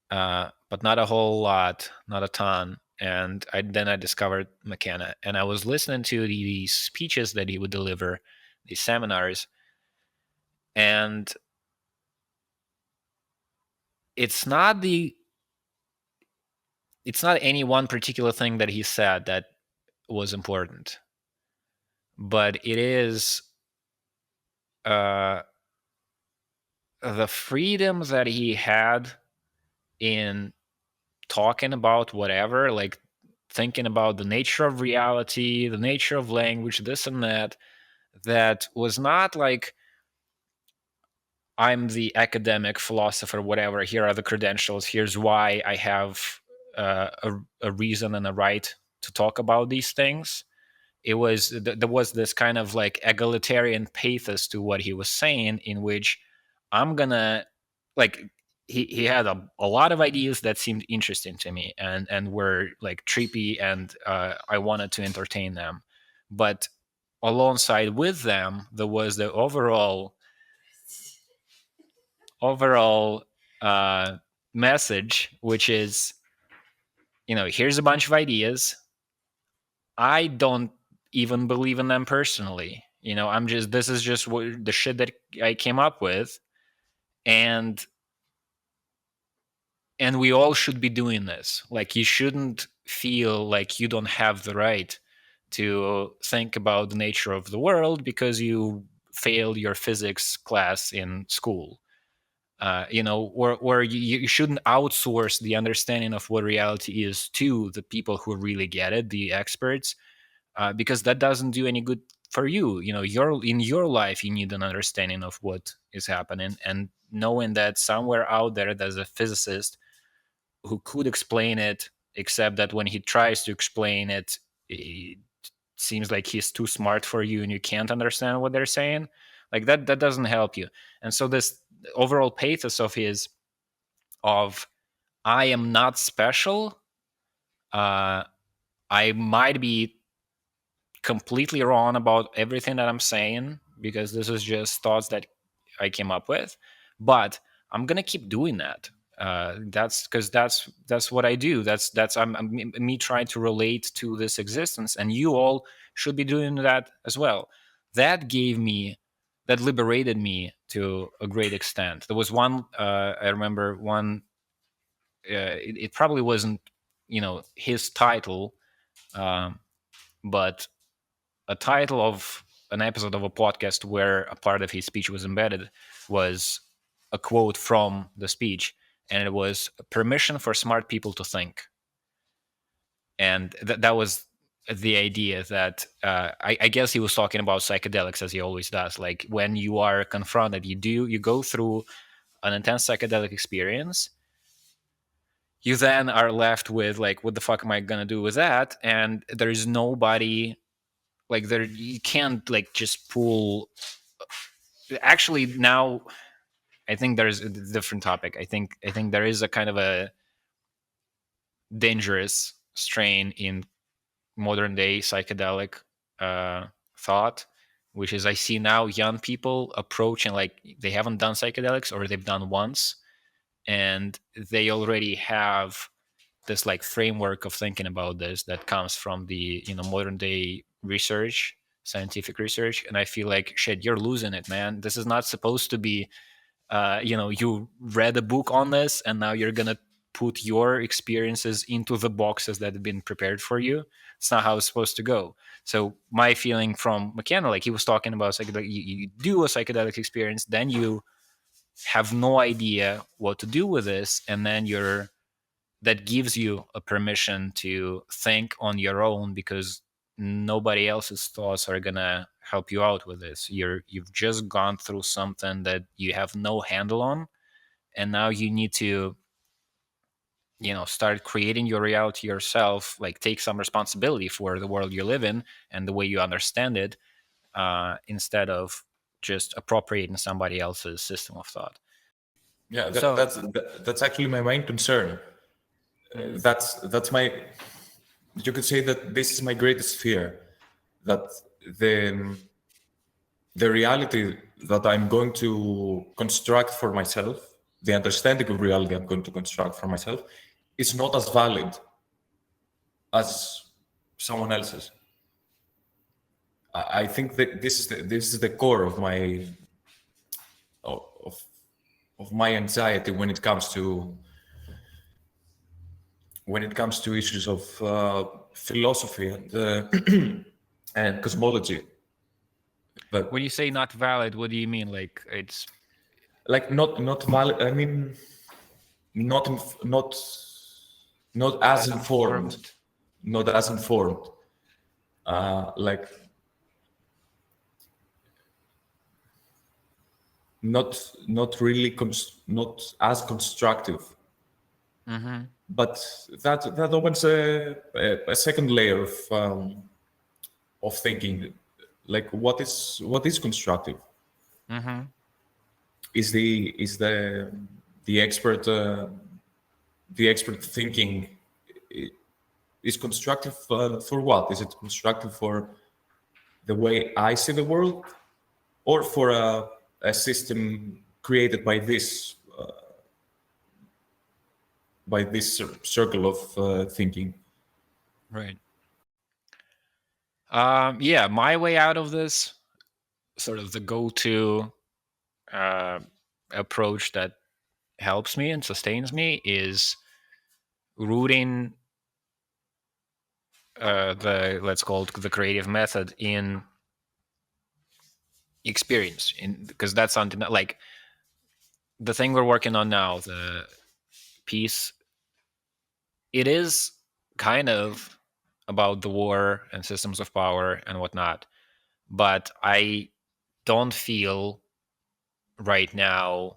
but not a whole lot, not a ton. And then I discovered McKenna, and I was listening to these speeches that he would deliver, these seminars, and it's not any one particular thing that he said that was important, but it is the freedom that he had in talking about whatever, like thinking about the nature of reality, the nature of language, this and that, that was not like, I'm the academic philosopher, whatever, here are the credentials, here's why I have a reason and a right to talk about these things. It was, there was this kind of like egalitarian pathos to what he was saying, in which I'm gonna, like, he had a lot of ideas that seemed interesting to me and were like trippy, and I wanted to entertain them, but alongside with them there was the overall message, which is, here's a bunch of ideas. I don't even believe in them personally. This is just the shit that I came up with, and we all should be doing this. Like, you shouldn't feel like you don't have the right to think about the nature of the world because you failed your physics class in school. Or you shouldn't outsource the understanding of what reality is to the people who really get it, the experts, because that doesn't do any good for you. In your life, you need an understanding of what is happening, and knowing that somewhere out there there's a physicist who could explain it, except that when he tries to explain it, it seems like he's too smart for you and you can't understand what they're saying. Like, that doesn't help you. And so this overall pathos of his, of I am not special, I might be completely wrong about everything that I'm saying, because this is just thoughts that I came up with, but I'm gonna keep doing that. That's because that's what I do. I'm me trying to relate to this existence, and you all should be doing that as well. That liberated me to a great extent. There was one, I remember one. It probably wasn't, his title, but a title of an episode of a podcast where a part of his speech was embedded was a quote from the speech, and it was permission for smart people to think. And that was the idea that I guess he was talking about psychedelics, as he always does. Like, when you are confronted, you go through an intense psychedelic experience, you then are left with, like, what the fuck am I gonna do with that? And there is nobody, like, there, you can't, like, just pull. Actually, now I think there's a different topic. I think there is a kind of a dangerous strain in modern day psychedelic thought, which is, I see now young people approaching, like, they haven't done psychedelics, or they've done once, and they already have this, like, framework of thinking about this that comes from the modern day research, scientific research. And I feel like, shit, you're losing it, man. This is not supposed to be you read a book on this and now you're gonna put your experiences into the boxes that have been prepared for you. It's not how it's supposed to go. So my feeling from McKenna, like, he was talking about psychedelic, you do a psychedelic experience, then you have no idea what to do with this, and then that gives you a permission to think on your own, because nobody else's thoughts are gonna help you out with this. You've just gone through something that you have no handle on, and now you need to start creating your reality yourself, like, take some responsibility for the world you live in and the way you understand it, instead of just appropriating somebody else's system of thought. Yeah, So that's actually my main concern. That's my. You could say that this is my greatest fear, that the reality that I'm going to construct for myself, the understanding of reality I'm going to construct for myself, is not as valid as someone else's. I think that this is the core of my of my anxiety when it comes to issues of philosophy and cosmology. But When you say not valid, what do you mean? Like it's like not valid. I mean, not not as informed, formed. not as informed. Like not really not as constructive. Mm-hmm. But that opens a second layer of thinking. Like what is constructive? Mm-hmm. Is the expert thinking is constructive for what? Is it constructive for the way I see the world, or for a system created by this circle of thinking? Right. Yeah, my way out of this, sort of the go-to approach that helps me and sustains me, is rooting the, let's call it, the creative method in experience, in because that's something that, like, the thing we're working on now, the piece, it is kind of about the war and systems of power and whatnot, but I don't feel right now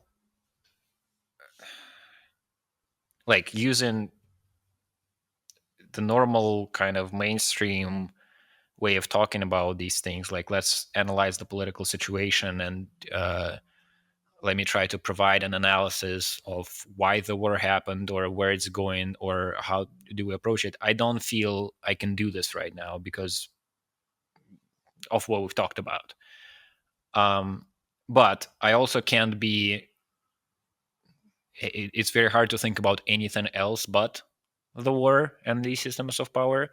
like using the normal kind of mainstream way of talking about these things, like let's analyze the political situation and let me try to provide an analysis of why the war happened or where it's going or how do we approach it. I don't feel I can do this right now because of what we've talked about. But I also can't be, it's very hard to think about anything else but the war and these systems of power.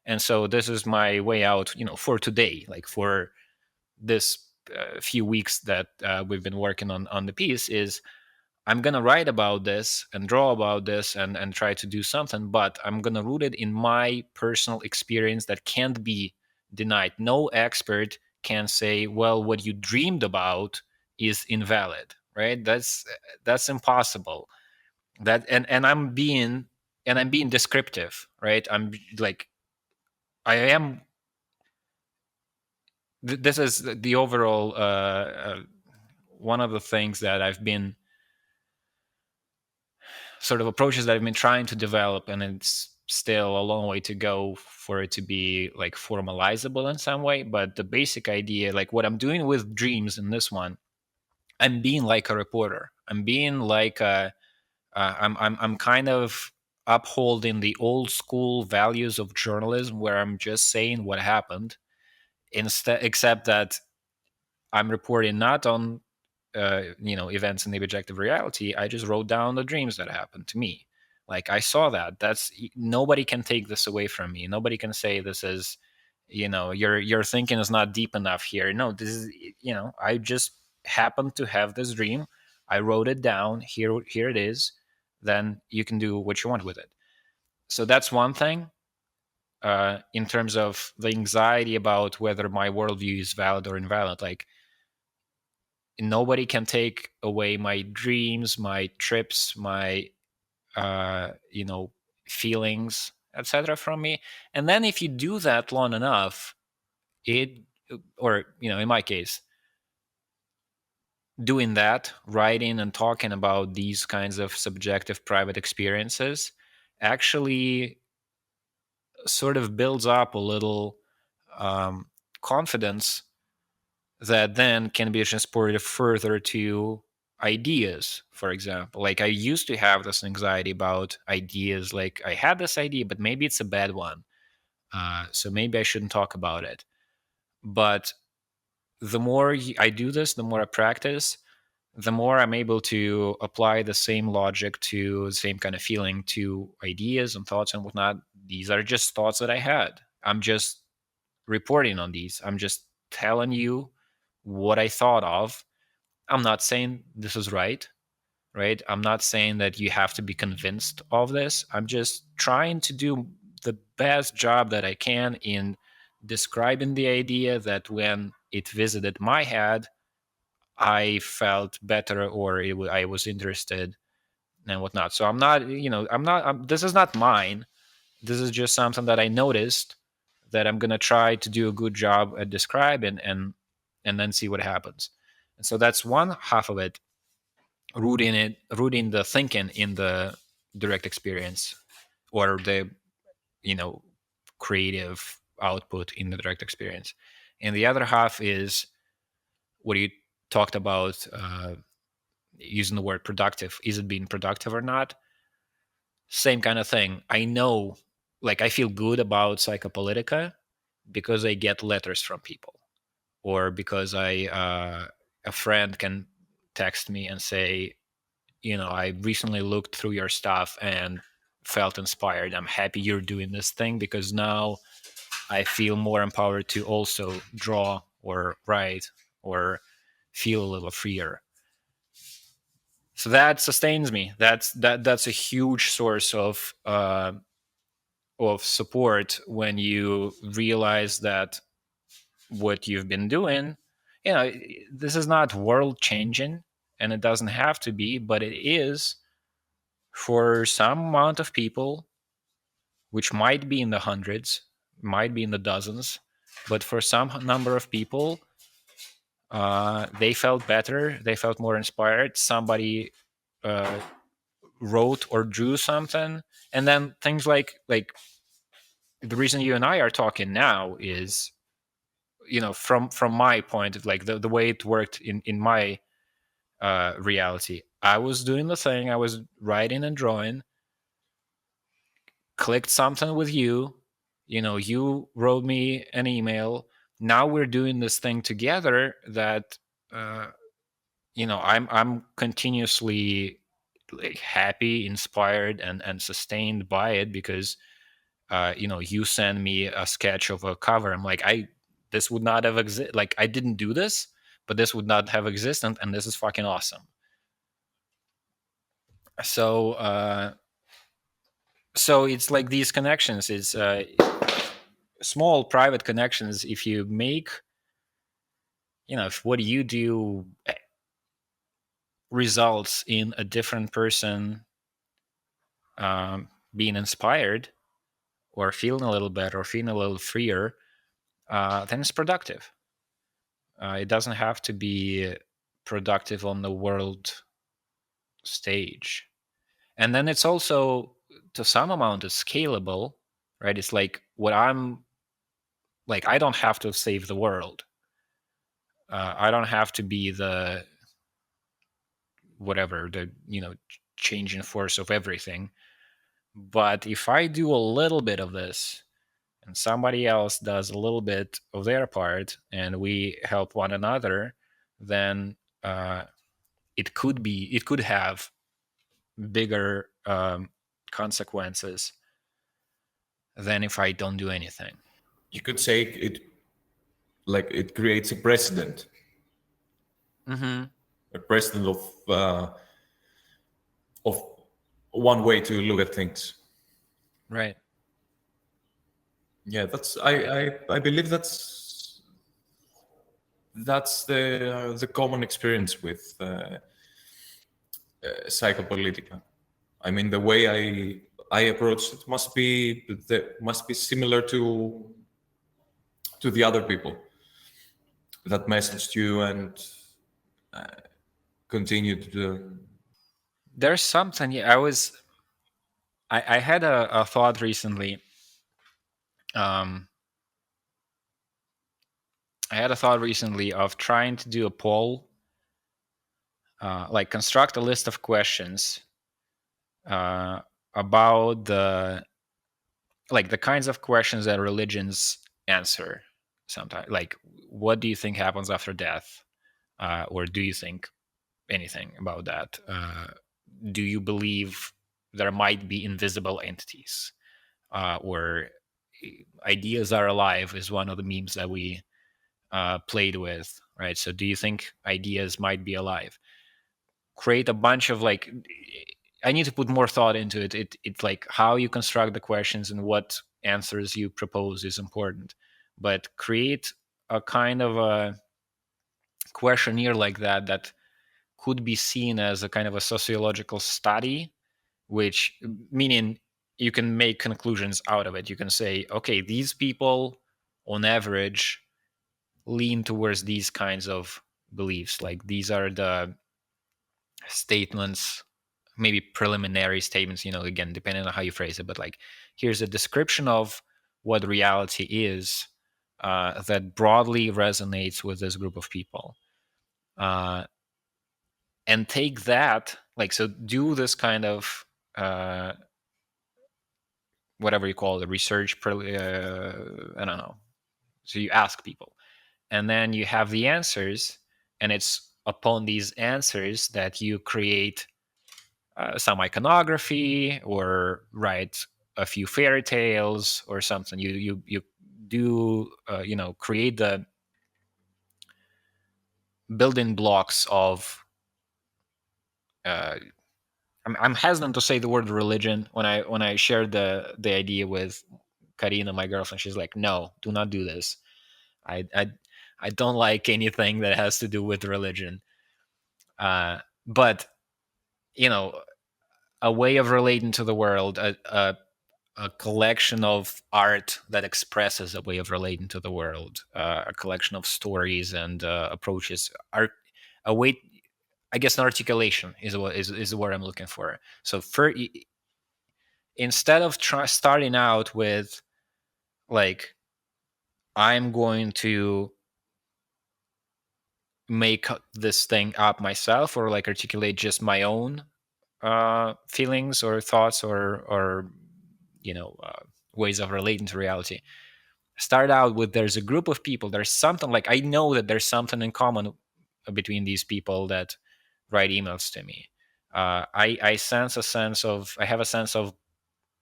And so this is my way out, for today, like for this few weeks that we've been working on the piece, is I'm going to write about this and draw about this and try to do something, but I'm going to root it in my personal experience that can't be denied. No expert can say, well, what you dreamed about is invalid, right? That's impossible. And I'm being descriptive, right? I'm like, I am. This is the overall one of the things that I've been, sort of approaches that I've been trying to develop, and it's still a long way to go for it to be like formalizable in some way. But the basic idea, like what I'm doing with dreams in this one, I'm being like a reporter. I'm being like I'm kind of upholding the old school values of journalism, where I'm just saying what happened, except that I'm reporting not on events in the objective reality. I just wrote down the dreams that happened to me. Like I saw that. That's, nobody can take this away from me. Nobody can say this is, your thinking is not deep enough here. No, this is, I just happened to have this dream. I wrote it down. Here it is. Then you can do what you want with it. So that's one thing. In terms of the anxiety about whether my worldview is valid or invalid, like nobody can take away my dreams, my trips, my feelings, etc. from me. And then if you do that long enough, or in my case, doing that, writing and talking about these kinds of subjective private experiences, actually sort of builds up a little confidence that then can be transported further to ideas. For example, like I used to have this anxiety about ideas, like I had this idea, but maybe it's a bad one, so maybe I shouldn't talk about it. But the more I do this, the more I practice, the more I'm able to apply the same logic to the same kind of feeling to ideas and thoughts and whatnot. These are just thoughts that I had. I'm just reporting on these. I'm just telling you what I thought of. I'm not saying this is right. right? I'm not saying that you have to be convinced of this. I'm just trying to do the best job that I can in describing the idea that when it visited my head, I felt better, or I was interested and whatnot. So I'm not, this is not mine. This is just something that I noticed that I'm gonna try to do a good job at describing, and then see what happens. And so that's one half of it, rooting the thinking in the direct experience, or the creative output in the direct experience. And the other half is what you talked about, using the word productive. Is it being productive or not? Same kind of thing. I know, like, I feel good about Psychopolitica because I get letters from people, or because a friend can text me and say, I recently looked through your stuff and felt inspired. I'm happy you're doing this thing, because now I feel more empowered to also draw or write or feel a little freer. So that sustains me. That's a huge source of support, when you realize that what you've been doing, this is not world changing, and it doesn't have to be, but it is for some amount of people, which might be in the hundreds, might be in the dozens, but for some number of people, they felt better, they felt more inspired. Somebody uh, wrote or drew something, and then things like the reason you and I are talking now is, from my point of, like, the way it worked in my reality. I was doing the thing, I was writing and drawing, clicked something with you, you wrote me an email. Now we're doing this thing together that I'm continuously, like, happy, inspired, and sustained by it, because you send me a sketch of a cover. I'm like, this would not have existed. Like, I didn't do this, but this would not have existed, and this is fucking awesome. So it's like these connections. It's small private connections. If you make, if what you do results in a different person being inspired, or feeling a little better, or feeling a little freer, then it's productive. It doesn't have to be productive on the world stage. And then it's also, to some amount, is scalable, right? It's like, what I'm like, I don't have to save the world. I don't have to be the whatever, the changing force of everything. But if I do a little bit of this, and somebody else does a little bit of their part, and we help one another, then it could have bigger consequences than if I don't do anything. You could say it creates a precedent. Mm-hmm. A precedent of one way to look at things. Right. Yeah, I believe that's the common experience with Psychopolitica. I mean, the way I approach it must be similar to the other people that messaged you and continued to. There's something. Yeah, I had a thought recently. I had a thought recently of trying to do a poll, like construct a list of questions about the kinds of questions that religions answer sometimes. Like, what do you think happens after death? Or do you think anything about that? Do you believe there might be invisible entities? Or ideas are alive is one of the memes that we played with, right? So do you think ideas might be alive? create a bunch of like, I need to put more thought into it. It's like how you construct the questions and what answers you propose is important, but create a kind of a questionnaire like that could be seen as a kind of a sociological study, which meaning you can make conclusions out of it. You can say, okay, these people on average lean towards these kinds of beliefs. Like these are the statements, maybe preliminary statements, again, depending on how you phrase it, but like, here's a description of what reality is that broadly resonates with this group of people. And take that, like, so do this kind of whatever you call it, research, I don't know. So you ask people, and then you have the answers, and it's upon these answers that you create some iconography or write a few fairy tales or something. You do create the building blocks of I'm hesitant to say the word religion. When I shared the idea with Karina, my girlfriend, she's like, no, do not do this. I don't like anything that has to do with religion. But a way of relating to the world, a collection of art that expresses a way of relating to the world, a collection of stories and approaches, are a way. I guess an articulation is the word I'm looking for. So instead of starting out with like, I'm going to make this thing up myself, or like articulate just my own feelings or thoughts or ways of relating to reality, start out with, there's a group of people, there's something, like, I know that there's something in common between these people that write emails to me. I have a sense of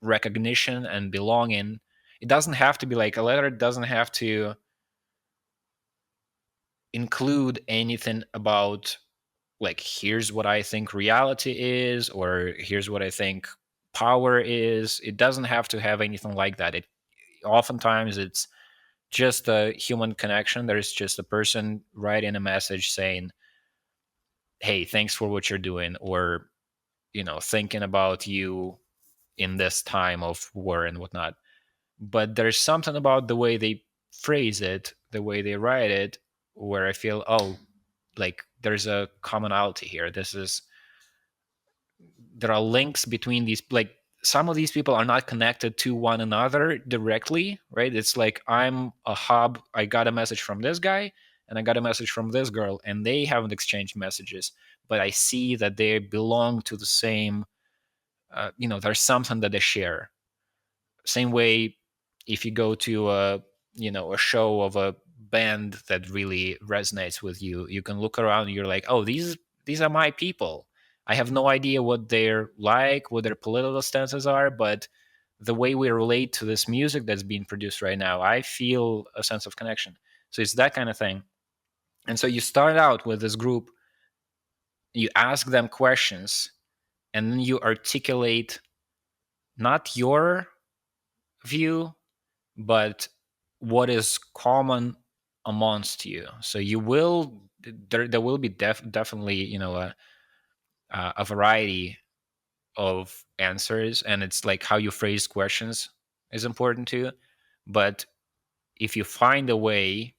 recognition and belonging. It doesn't have to be like a letter. It doesn't have to include anything about like, here's what I think reality is, or here's what I think power is. It doesn't have to have anything like that. Oftentimes it's just a human connection. There's just a person writing a message saying, hey, thanks for what you're doing, or thinking about you in this time of war and whatnot. But there's something about the way they phrase it, the way they write it, where I feel, oh, like there's a commonality here. There are links between these, like, some of these people are not connected to one another directly, right? It's like, I'm a hub. I got a message from this guy and I got a message from this girl, and they haven't exchanged messages, but I see that they belong to the same, there's something that they share. Same way, if you go to a show of a band that really resonates with you, you can look around and you're like, oh, these are my people. I have no idea what they're like, what their political stances are, but the way we relate to this music that's being produced right now, I feel a sense of connection. So it's that kind of thing. And so you start out with this group, you ask them questions, and then you articulate not your view, but what is common amongst you. So you will there will be definitely a variety of answers, and it's like how you phrase questions is important too. But if you find a way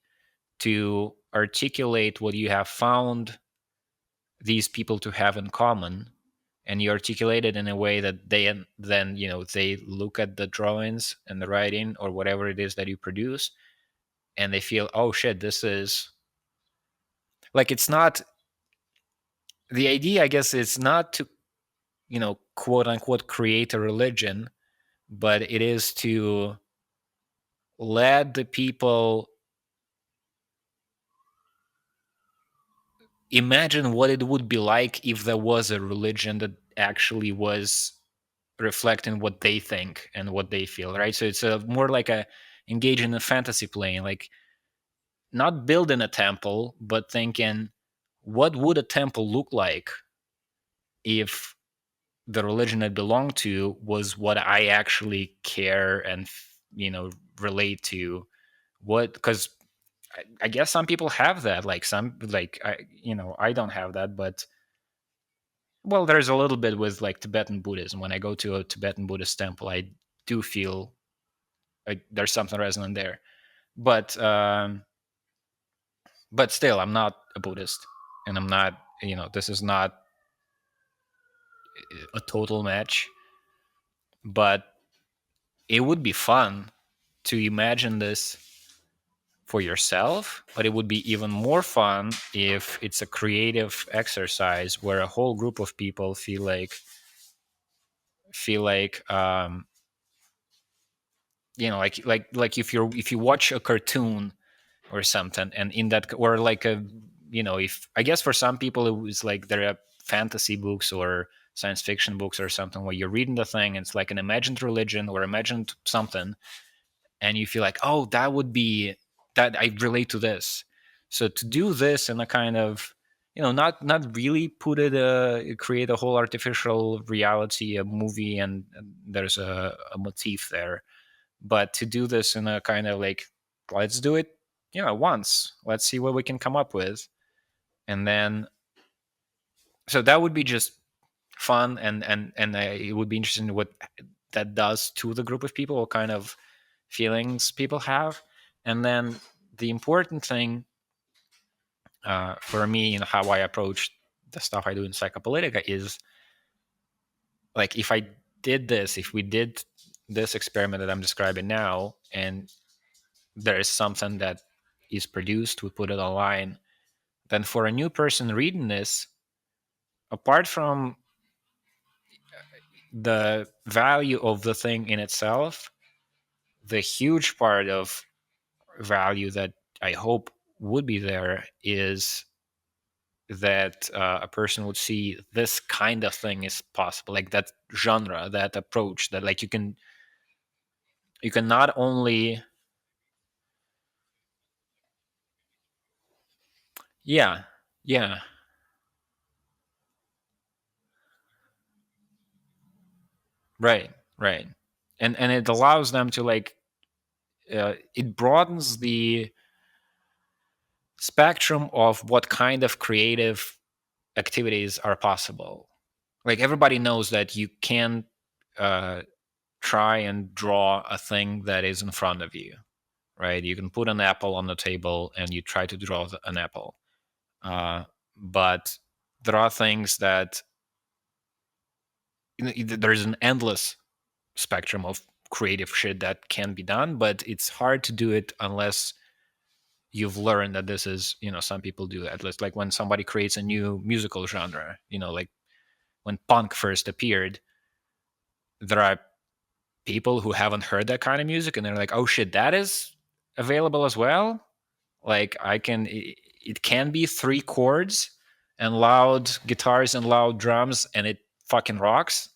to articulate what you have found these people to have in common, and you articulate it in a way that then they look at the drawings and the writing or whatever it is that you produce, and they feel, oh shit, this is like, it's not, the idea, I guess, it's not to quote unquote create a religion, but it is to let the people imagine what it would be like if there was a religion that actually was reflecting what they think and what they feel, right? So it's more like a engage in a fantasy plane, like not building a temple, but thinking, what would a temple look like if the religion I belong to was what I actually care and relate to. What, because I guess some people have that, like some, like I don't have that, but well, there's a little bit with like Tibetan Buddhism. When I go to a Tibetan Buddhist temple, I do feel like there's something resonant there. But still, I'm not a Buddhist, and I'm not. This is not a total match. But it would be fun to imagine this for yourself, but it would be even more fun if it's a creative exercise where a whole group of people feel like like if you watch a cartoon or something, and in that, or like a, if I guess for some people it was like there are fantasy books or science fiction books or something where you're reading the thing and it's like an imagined religion or imagined something, and you feel like, oh, that would be that I relate to this. So to do this in a kind of, not really put it create a whole artificial reality, a movie, and there's a motif there, but to do this in a kind of like, let's do it, once, let's see what we can come up with. And then, so that would be just fun, and it would be interesting what that does to the group of people, what kind of feelings people have. And then the important thing for me, how I approach the stuff I do in Psychopolitica is like, if we did this experiment that I'm describing now, and there is something that is produced, we put it online, then for a new person reading this, apart from the value of the thing in itself, the huge part of value that I hope would be there is that a person would see this kind of thing is possible, like that genre, that approach, that like you can not only, yeah, yeah, right, right. And it allows them to like, it broadens the spectrum of what kind of creative activities are possible. Like everybody knows that you can try and draw a thing that is in front of you, right? You can put an apple on the table and you try to draw an apple. But there are things that, there's an endless spectrum of creative shit that can be done, but it's hard to do it unless you've learned that this is, some people do, at least like when somebody creates a new musical genre, like when punk first appeared, there are people who haven't heard that kind of music and they're like, oh shit, that is available as well. Like it can be 3 chords and loud guitars and loud drums and it fucking rocks.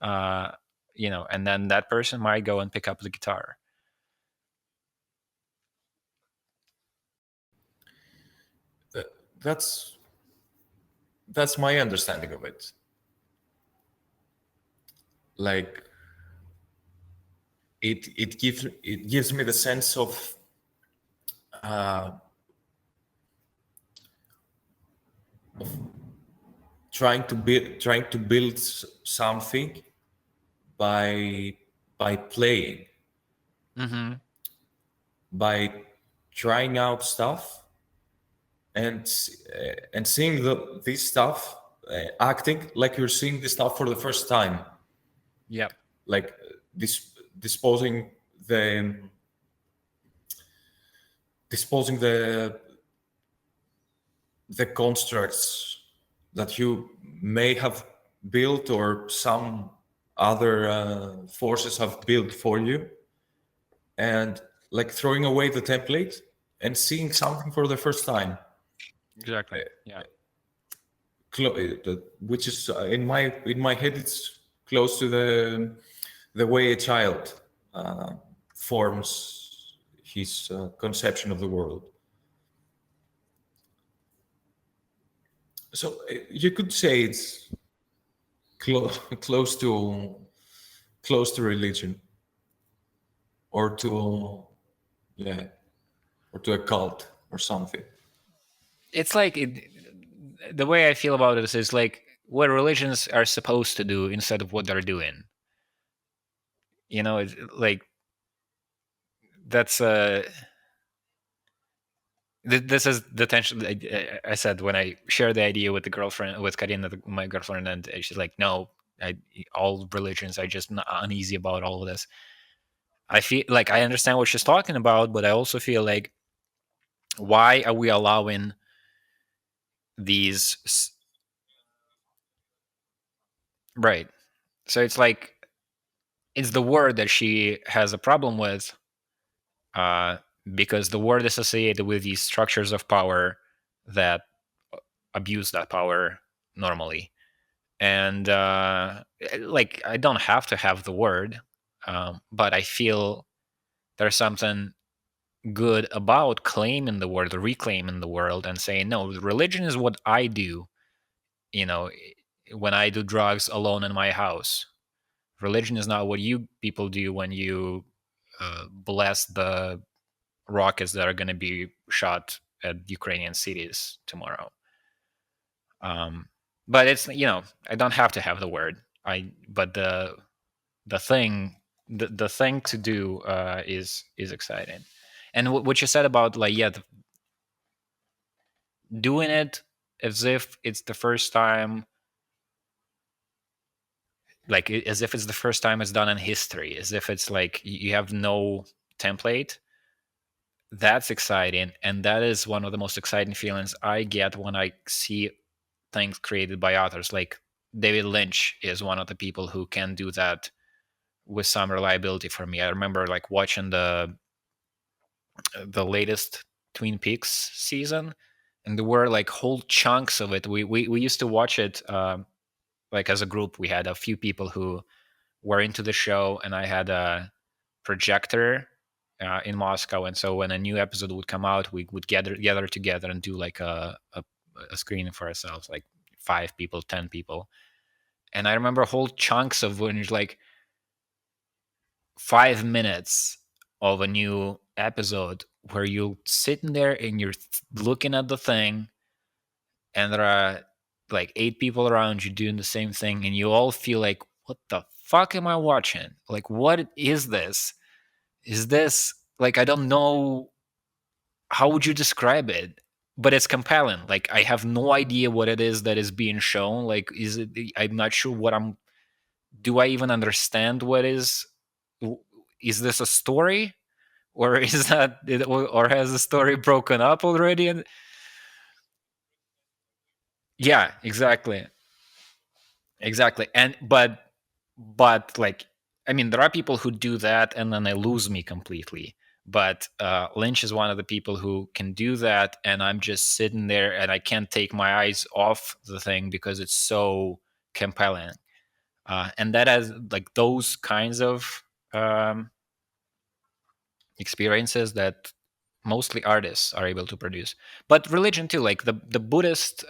And then that person might go and pick up the guitar. That's my understanding of it. Like it gives me the sense of trying to build something by playing, Mm-hmm. by trying out stuff and seeing this stuff, acting like you're seeing this stuff for the first time. Yep. Like disposing the constructs that you may have built or some other forces have built for you, and like throwing away the template and seeing something for the first time. Exactly. Yeah. Which is in my head, it's close to the way a child forms his conception of the world. So you could say close to religion, or to, yeah, or to a cult or something. It's like the way I feel about it is like what religions are supposed to do instead of what they're doing. It's like that's this is the tension. I said when I shared the idea with Karina, my girlfriend, and she's like, "No, all religions. I just not uneasy about all of this." I feel like I understand what she's talking about, but I also feel like, why are we allowing these? Right. So it's like it's the word that she has a problem with, uh, because the word is associated with these structures of power that abuse that power normally. And like I don't have to have the word, but I feel there's something good about claiming the word, reclaiming the world, and saying, no, religion is what I do. You know, when I do drugs alone in my house, religion is not what you people do when you bless the rockets that are going to be shot at Ukrainian cities tomorrow. But it's, I don't have to have the word. But the thing the thing to do is exciting. And what you said about, like, yeah, doing it as if it's the first time, like as if it's the first time it's done in history, as if it's like you have no template. That's exciting, and that is one of the most exciting feelings I get when I see things created by authors. Like David Lynch is one of the people who can do that with some reliability for me. I remember like watching the latest Twin Peaks season, and there were like whole chunks of it. We used to watch it like as a group. We had a few people who were into the show, and I had a projector in Moscow, and so when a new episode would come out, we would gather together and do like a screening for ourselves, like 5 people, 10 people. And I remember whole chunks of when it's like 5 minutes of a new episode where you're sitting there and you're looking at the thing, and there are like 8 people around you doing the same thing, and you all feel like, what the fuck am I watching? Like, what is this? Is this, like, I don't know, how would you describe it? But it's compelling. Like, I have no idea what it is that is being shown. Like, I'm not sure what do I even understand what is this a story? Or is that it, or has the story broken up already? And yeah, exactly. And but like, I mean, there are people who do that and then they lose me completely. But Lynch is one of the people who can do that, and I'm just sitting there and I can't take my eyes off the thing because it's so compelling. And that has like those kinds of experiences that mostly artists are able to produce. But religion too, like the Buddhist,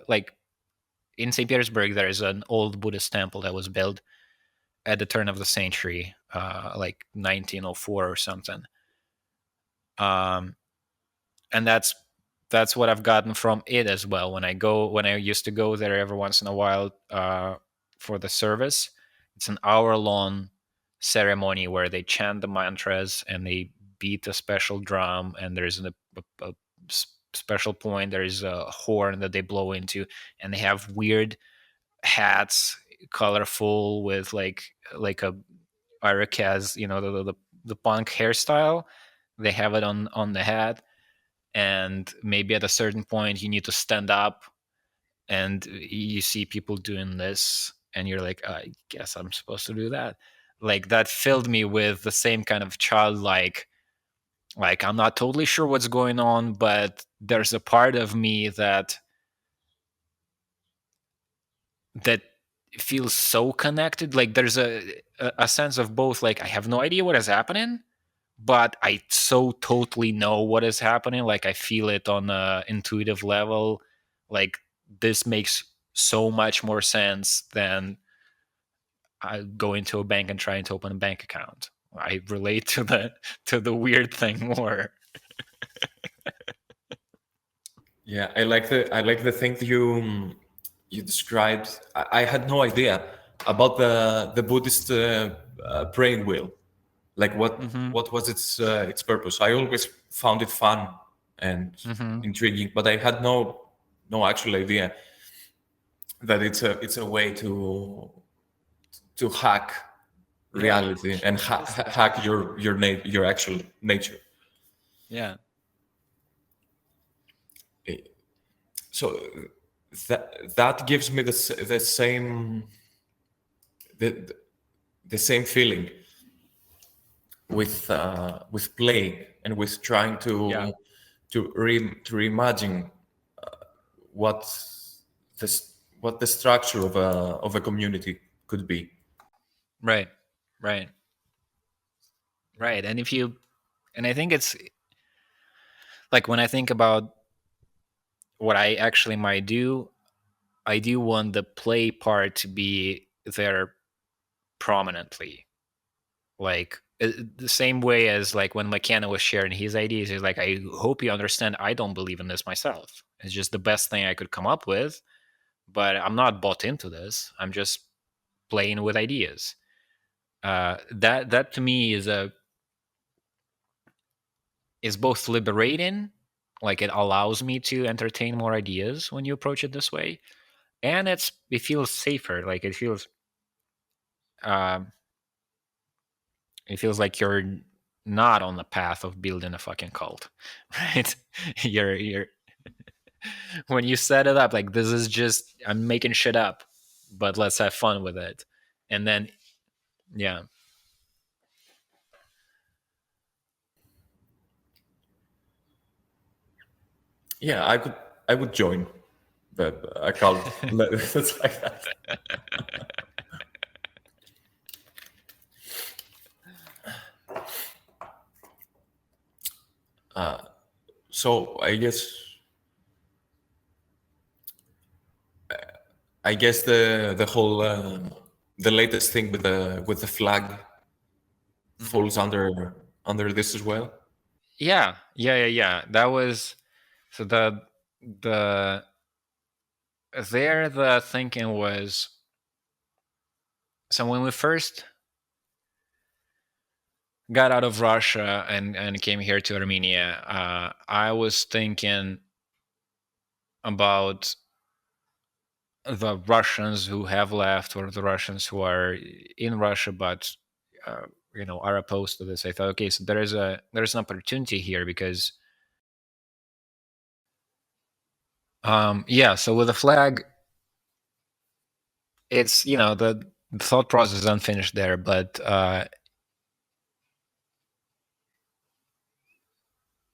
like in St. Petersburg, there is an old Buddhist temple that was built at the turn of the century, like 1904 or something. And that's what I've gotten from it as well. When I used to go there every once in a while for the service, it's an hour-long ceremony where they chant the mantras and they beat a special drum, and there's a special point. There is a horn that they blow into, and they have weird hats, colorful, with like a Irokез, the punk hairstyle. They have it on the hat, and maybe at a certain point you need to stand up, and you see people doing this, and you're like, I guess I'm supposed to do that. Like, that filled me with the same kind of childlike, like, I'm not totally sure what's going on, but there's a part of me that feels so connected. Like, there's a sense of both, like, I have no idea what is happening, but I so totally know what is happening. Like, I feel it on a intuitive level. Like, this makes so much more sense than go into a bank and trying to open a bank account. I relate to the weird thing more. Yeah, I like the thing that you described. I had no idea about the Buddhist praying wheel. Like what was its purpose? I always found it fun and intriguing, but I had no actual idea that it's a way to hack reality and hack your actual nature. Yeah. So that gives me the same the same feeling with playing and with trying Yeah. to reimagine what what the structure of a community could be. Right. Right. Right. And I think it's like when I think about what I actually might do, I do want the play part to be there prominently. Like the same way as like when McKenna was sharing his ideas, he's like, I hope you understand I don't believe in this myself. It's just the best thing I could come up with, but I'm not bought into this. I'm just playing with ideas. That to me is both liberating, like it allows me to entertain more ideas when you approach it this way, and it feels safer. Like um, it feels like you're not on the path of building a fucking cult, right? You're when you set it up, like this is just I'm making shit up, but let's have fun with it, and then yeah. Yeah, I would join a cult. It's like that. So I guess the whole the latest thing with the flag falls under this as well. Yeah. That was so the there the thinking was, so when we first got out of Russia and came here to Armenia, I was thinking about the Russians who have left or the Russians who are in Russia but are opposed to this. I thought, okay, so there's an opportunity here because so with the flag, it's the thought process is unfinished there, but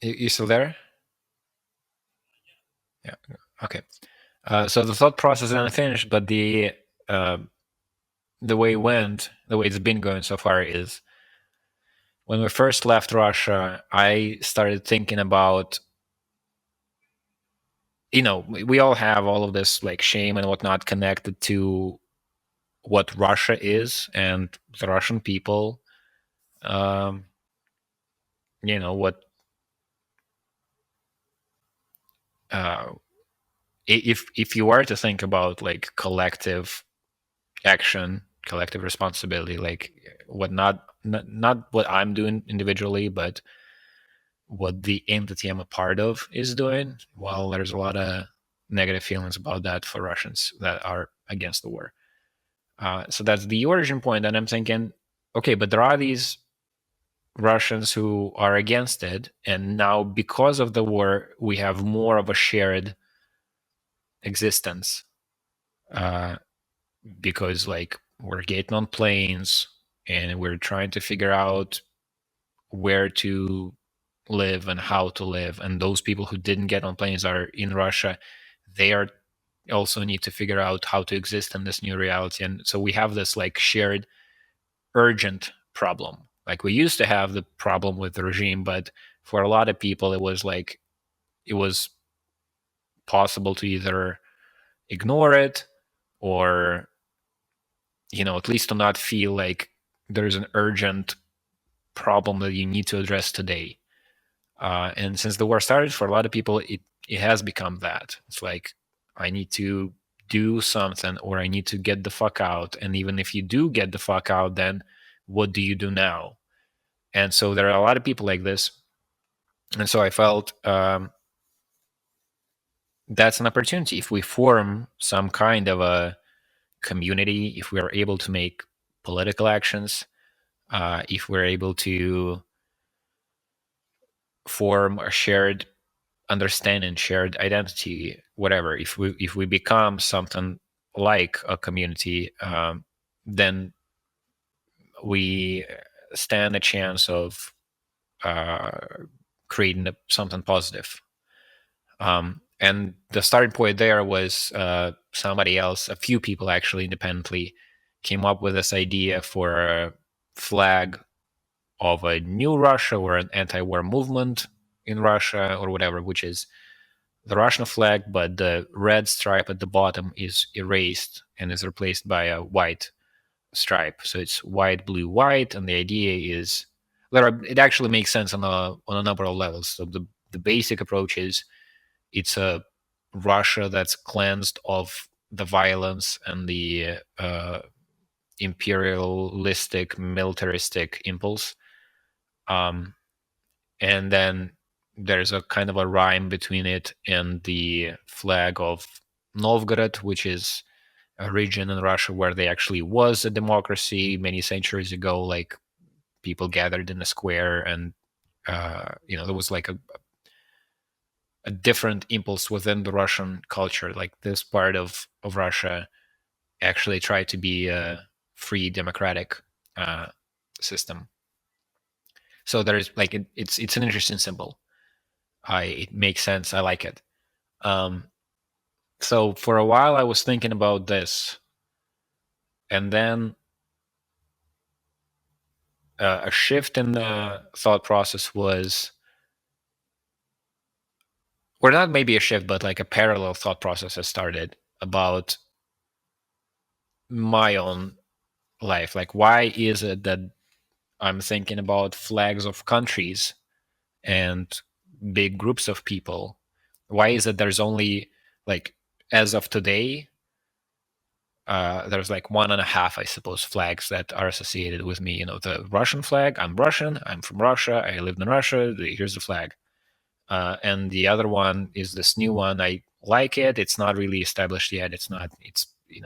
you still there? Yeah. Okay. So the thought process is unfinished, but the way it's been going so far is, when we first left Russia, I started thinking about, we all have all of this like shame and whatnot connected to what Russia is and the Russian people. What if you were to think about like collective action, collective responsibility, like what not what I'm doing individually, but what the entity I'm a part of is doing. Well, there's a lot of negative feelings about that for Russians that are against the war. So that's the origin point, and I'm thinking, okay, but there are these Russians who are against it, and now because of the war, we have more of a shared existence. Because like we're getting on planes and we're trying to figure out where to live and how to live, and those people who didn't get on planes are in Russia. They are also need to figure out how to exist in this new reality, and so we have this like shared urgent problem. Like we used to have the problem with the regime, but for a lot of people it was possible to either ignore it or at least to not feel like there's an urgent problem that you need to address today. And since the war started, for a lot of people, it has become that. It's like, I need to do something, or I need to get the fuck out. And even if you do get the fuck out, then what do you do now? And so there are a lot of people like this. And so I felt that's an opportunity. If we form some kind of a community, if we are able to make political actions, if we're able to form a shared understanding, shared identity, whatever, if we become something like a community, then we stand a chance of creating something positive. And the starting point there was somebody else, a few people actually independently came up with this idea for a flag of a new Russia or an anti-war movement in Russia or whatever, which is the Russian flag, but the red stripe at the bottom is erased and is replaced by a white stripe. So it's white, blue, white, and the idea is it actually makes sense on a number of levels. So the basic approach is it's a Russia that's cleansed of the violence and the imperialistic, militaristic impulse. And then there's a kind of a rhyme between it and the flag of Novgorod, which is a region in Russia where there actually was a democracy many centuries ago. Like, people gathered in a square, and there was like a different impulse within the Russian culture. Like, this part of Russia actually tried to be a free democratic system. So there's like it's an interesting symbol. It makes sense. I like it. So for a while I was thinking about this, and then a shift in the thought process was, or not maybe a shift, but like a parallel thought process has started about my own life. Like, why is it that I'm thinking about flags of countries and big groups of people? Why is it there's only, like, as of today, there's like 1.5, I suppose, flags that are associated with me. The Russian flag, I'm Russian, I'm from Russia, I lived in Russia, here's the flag. And the other one is this new one. I like it. It's not really established yet. It's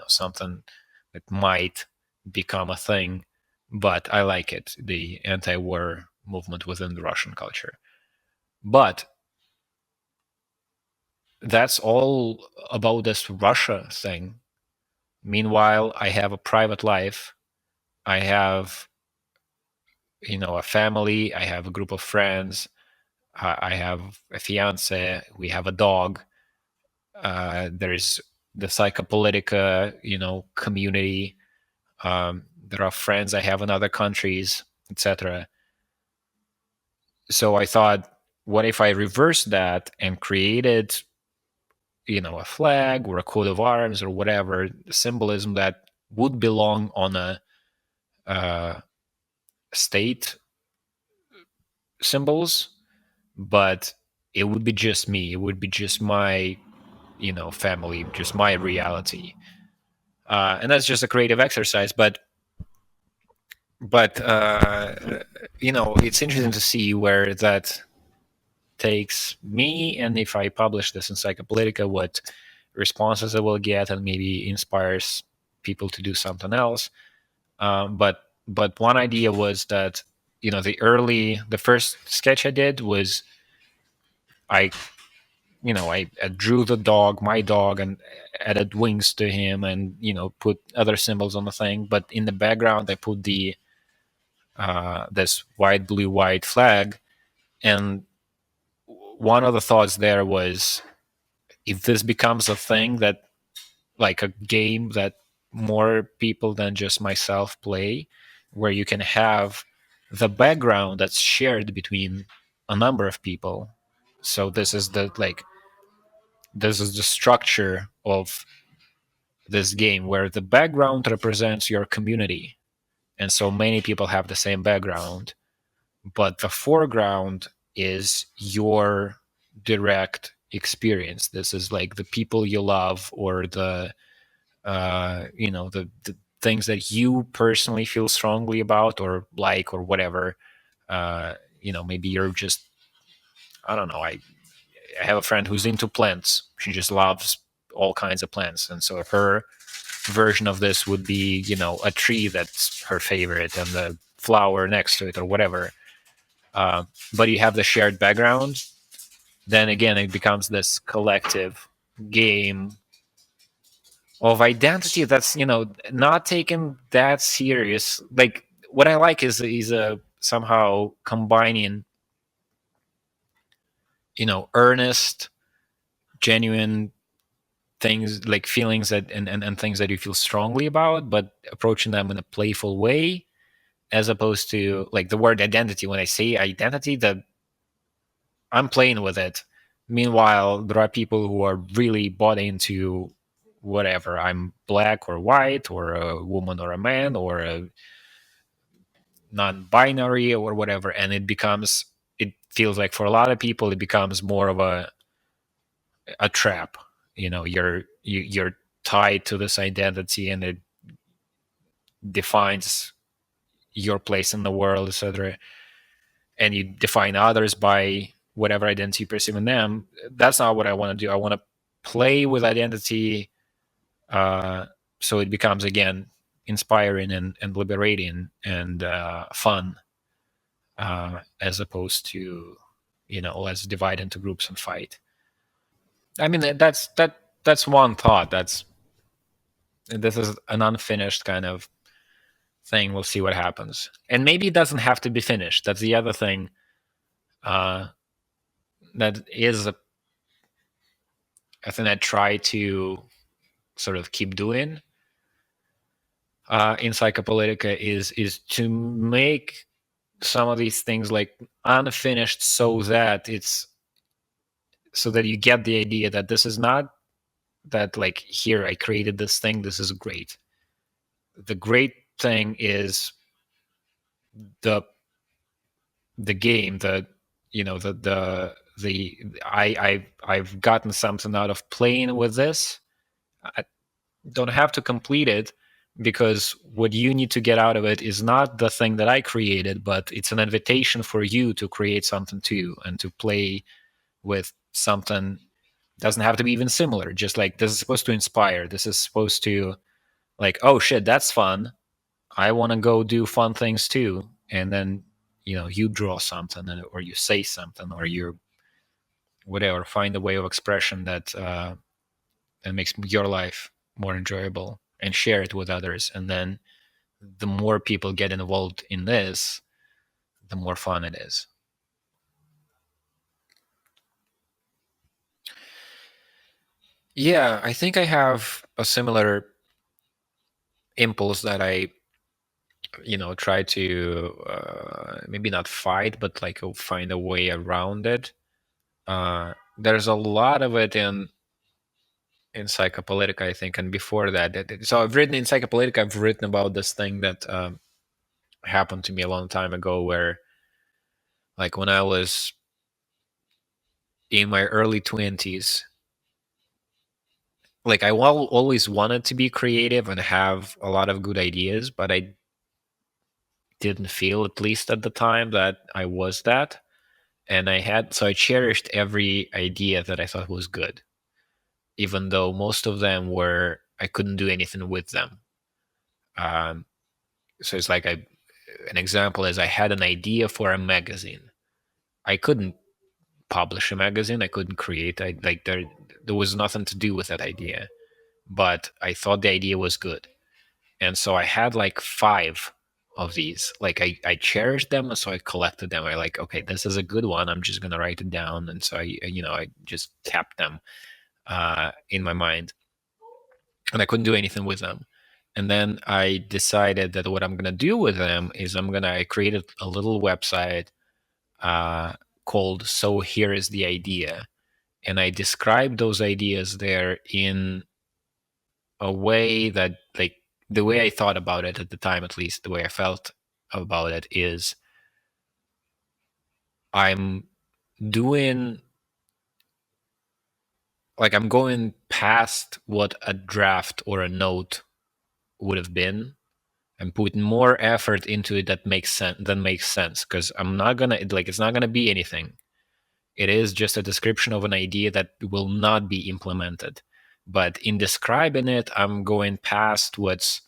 something that might become a thing, but I like it, the anti-war movement within the Russian culture. But that's all about this Russia thing. Meanwhile, I have a private life. I have, a family. I have a group of friends. I have a fiance. We have a dog. There's the Psychopolitica, community. There are friends I have in other countries, etc. So I thought, what if I reversed that and created, a flag or a coat of arms or whatever symbolism that would belong on a state symbols, but it would be just me. It would be just my, family, just my reality. And that's just a creative exercise, but it's interesting to see where that takes me, and if I publish this in Psychopolitica, what responses I will get, and maybe inspires people to do something else. But one idea was that, the first sketch I did was I drew the dog, my dog, and added wings to him, and put other symbols on the thing. But in the background, I put the this white, blue, white flag. And one of the thoughts there was, if this becomes a thing, that like a game that more people than just myself play, where you can have the background that's shared between a number of people. So this is the structure of this game where the background represents your community, and so many people have the same background, but the foreground is your direct experience. This is like the people you love, or the the things that you personally feel strongly about or like, or whatever. Maybe you're just, I don't know. I have a friend who's into plants. She just loves all kinds of plants, and so her version of this would be, a tree that's her favorite and the flower next to it, or whatever. But you have the shared background. Then again, it becomes this collective game of identity that's, not taken that serious. Like, what I like is somehow combining, earnest, genuine things, like feelings that and things that you feel strongly about, but approaching them in a playful way, as opposed to, like, the word identity. When I say identity, I'm playing with it. Meanwhile, there are people who are really bought into whatever. I'm black or white, or a woman or a man, or a non-binary, or whatever, and it feels like, for a lot of people, it becomes more of a trap. You're tied to this identity, and it defines your place in the world, etc. And you define others by whatever identity you perceive in them. That's not what I want to do. I want to play with identity, so it becomes, again, inspiring and liberating and fun, as opposed to, let's divide into groups and fight. I mean, that's one thought. This is an unfinished kind of thing. We'll see what happens, and maybe it doesn't have to be finished. That's the other thing. That is a thing I try to sort of keep doing in Psychopolitica, is to make some of these things like unfinished, so that you get the idea that this is not that, like, here, I created this thing, this is great. The great thing is the game, I've gotten something out of playing with this. I don't have to complete it, because what you need to get out of it is not the thing that I created, but it's an invitation for you to create something too, and to play with something. Doesn't have to be even similar. Just like, this is supposed to inspire. This is supposed to, like, oh shit, that's fun. I want to go do fun things too. And then, you draw something, or you say something, or you whatever, find a way of expression that makes your life more enjoyable, and share it with others. And then the more people get involved in this, the more fun it is. Yeah, I think I have a similar impulse that I, try to maybe not fight, but like find a way around it. There's a lot of it in Psychopolitica, I think, and before that. So I've written in Psychopolitica. I've written about this thing that happened to me a long time ago, where, like, when I was in my early 20s, like, I always wanted to be creative and have a lot of good ideas, but I didn't feel, at least at the time, that I was that. And I cherished every idea that I thought was good, even though most of them I couldn't do anything with them. So it's like, an example is, I had an idea for a magazine. I couldn't publish a magazine. I couldn't create. There was nothing to do with that idea, but I thought the idea was good. And so I had like 5 of these. Like, I cherished them, and so I collected them. I like, okay, this is a good one. I'm just gonna write it down. And so I just kept them in my mind, and I couldn't do anything with them. And then I decided that what I'm gonna do with them is I created a little website called "So Here Is the Idea," and I described those ideas there in a way that, like, the way I thought about it at the time, at least the way I felt about it, is I'm doing, like, I'm going past what a draft or a note would have been and putting more effort into it that makes sense, because I'm not gonna, like, it's not gonna be anything. It is just a description of an idea that will not be implemented. But in describing it, I'm going past what's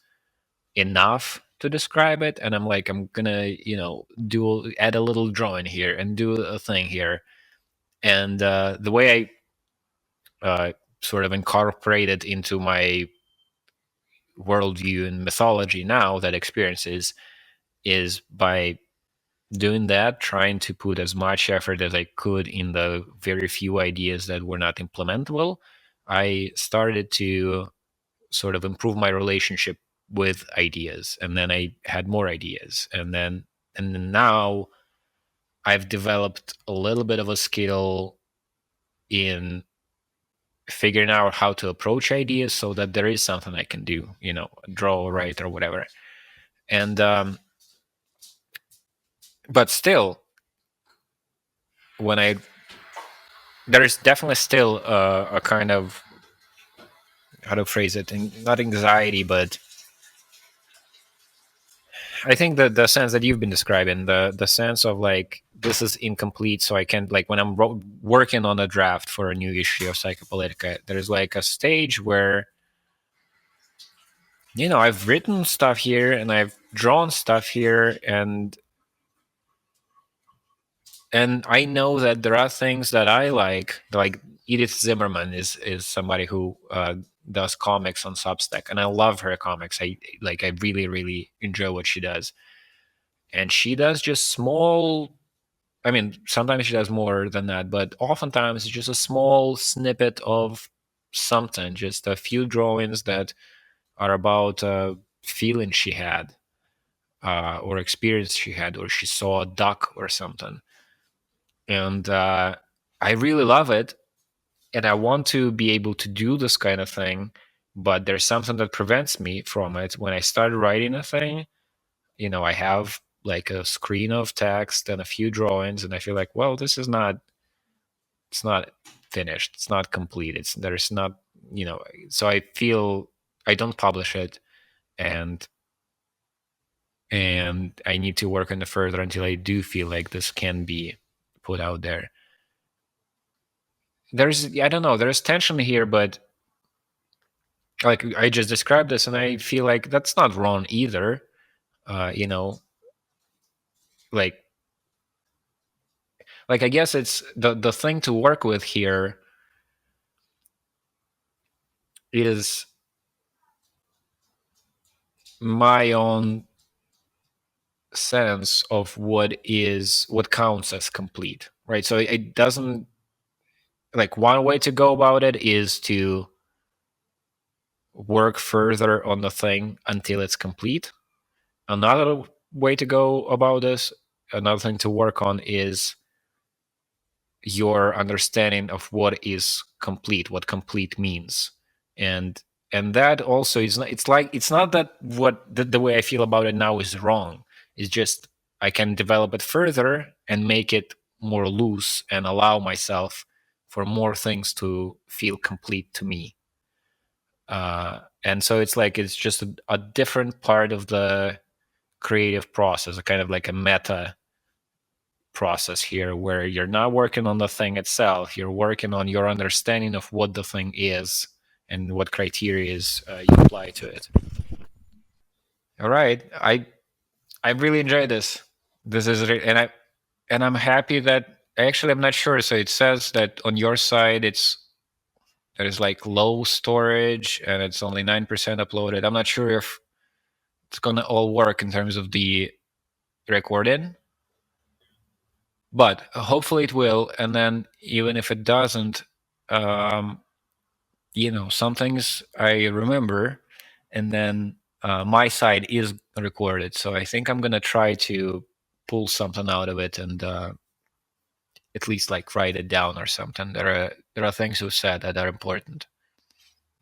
enough to describe it, and I'm like, I'm gonna, add a little drawing here and do a thing here. And the way I sort of incorporate it into my worldview and mythology now, that experiences, is by doing that, trying to put as much effort as I could in the very few ideas that were not implementable. I started to sort of improve my relationship with ideas, and then I had more ideas, and then now I've developed a little bit of a skill in figuring out how to approach ideas so that there is something I can do, draw, write, or whatever. And but still, when there is definitely still a kind of, how to phrase it, not anxiety, but I think the sense that you've been describing, the sense of, like, this is incomplete, so I can't, like, when I'm working on a draft for a new issue of Psychopolitica, there's like a stage where, I've written stuff here and I've drawn stuff here, and I know that there are things that I like Edith Zimmerman is somebody who does comics on Substack, and I love her comics. I really, really enjoy what she does. And she does just small, I mean, sometimes she does more than that, but oftentimes it's just a small snippet of something, just a few drawings that are about a feeling she had, or experience she had, or she saw a duck or something. And I really love it, and I want to be able to do this kind of thing, but there's something that prevents me from it. When I started writing a thing, I have like a screen of text and a few drawings, and I feel like, well, it's not finished, it's not complete, there's not, so I feel I don't publish it, and I need to work on it further until I do feel like this can be put out there. I don't know, there's tension here, but like I just described this, and I feel like that's not wrong either. Like I guess it's the thing to work with here is my own sense of what counts as complete, right? So it doesn't, like, one way to go about it is to work further on the thing until it's complete. Another way to go about this, another thing to work on, is your understanding of what is complete, what complete means. And that also is not, it's not that what the way I feel about it now is wrong. It's just I can develop it further and make it more loose and allow myself for more things to feel complete to me. And so it's like, it's just a different part of the creative process, a kind of like a meta process here, where you're not working on the thing itself, you're working on your understanding of what the thing is and what criteria you apply to it. All right, I really enjoyed this. This is and I'm happy that, actually, I'm not sure. So it says that on your side there's like low storage and it's only 9% uploaded. I'm not sure if it's gonna all work in terms of the recording, but hopefully it will. And then even if it doesn't, some things I remember, and then my side is recorded. So I think I'm gonna try to pull something out of it and at least like write it down or something. There are things you said that are important.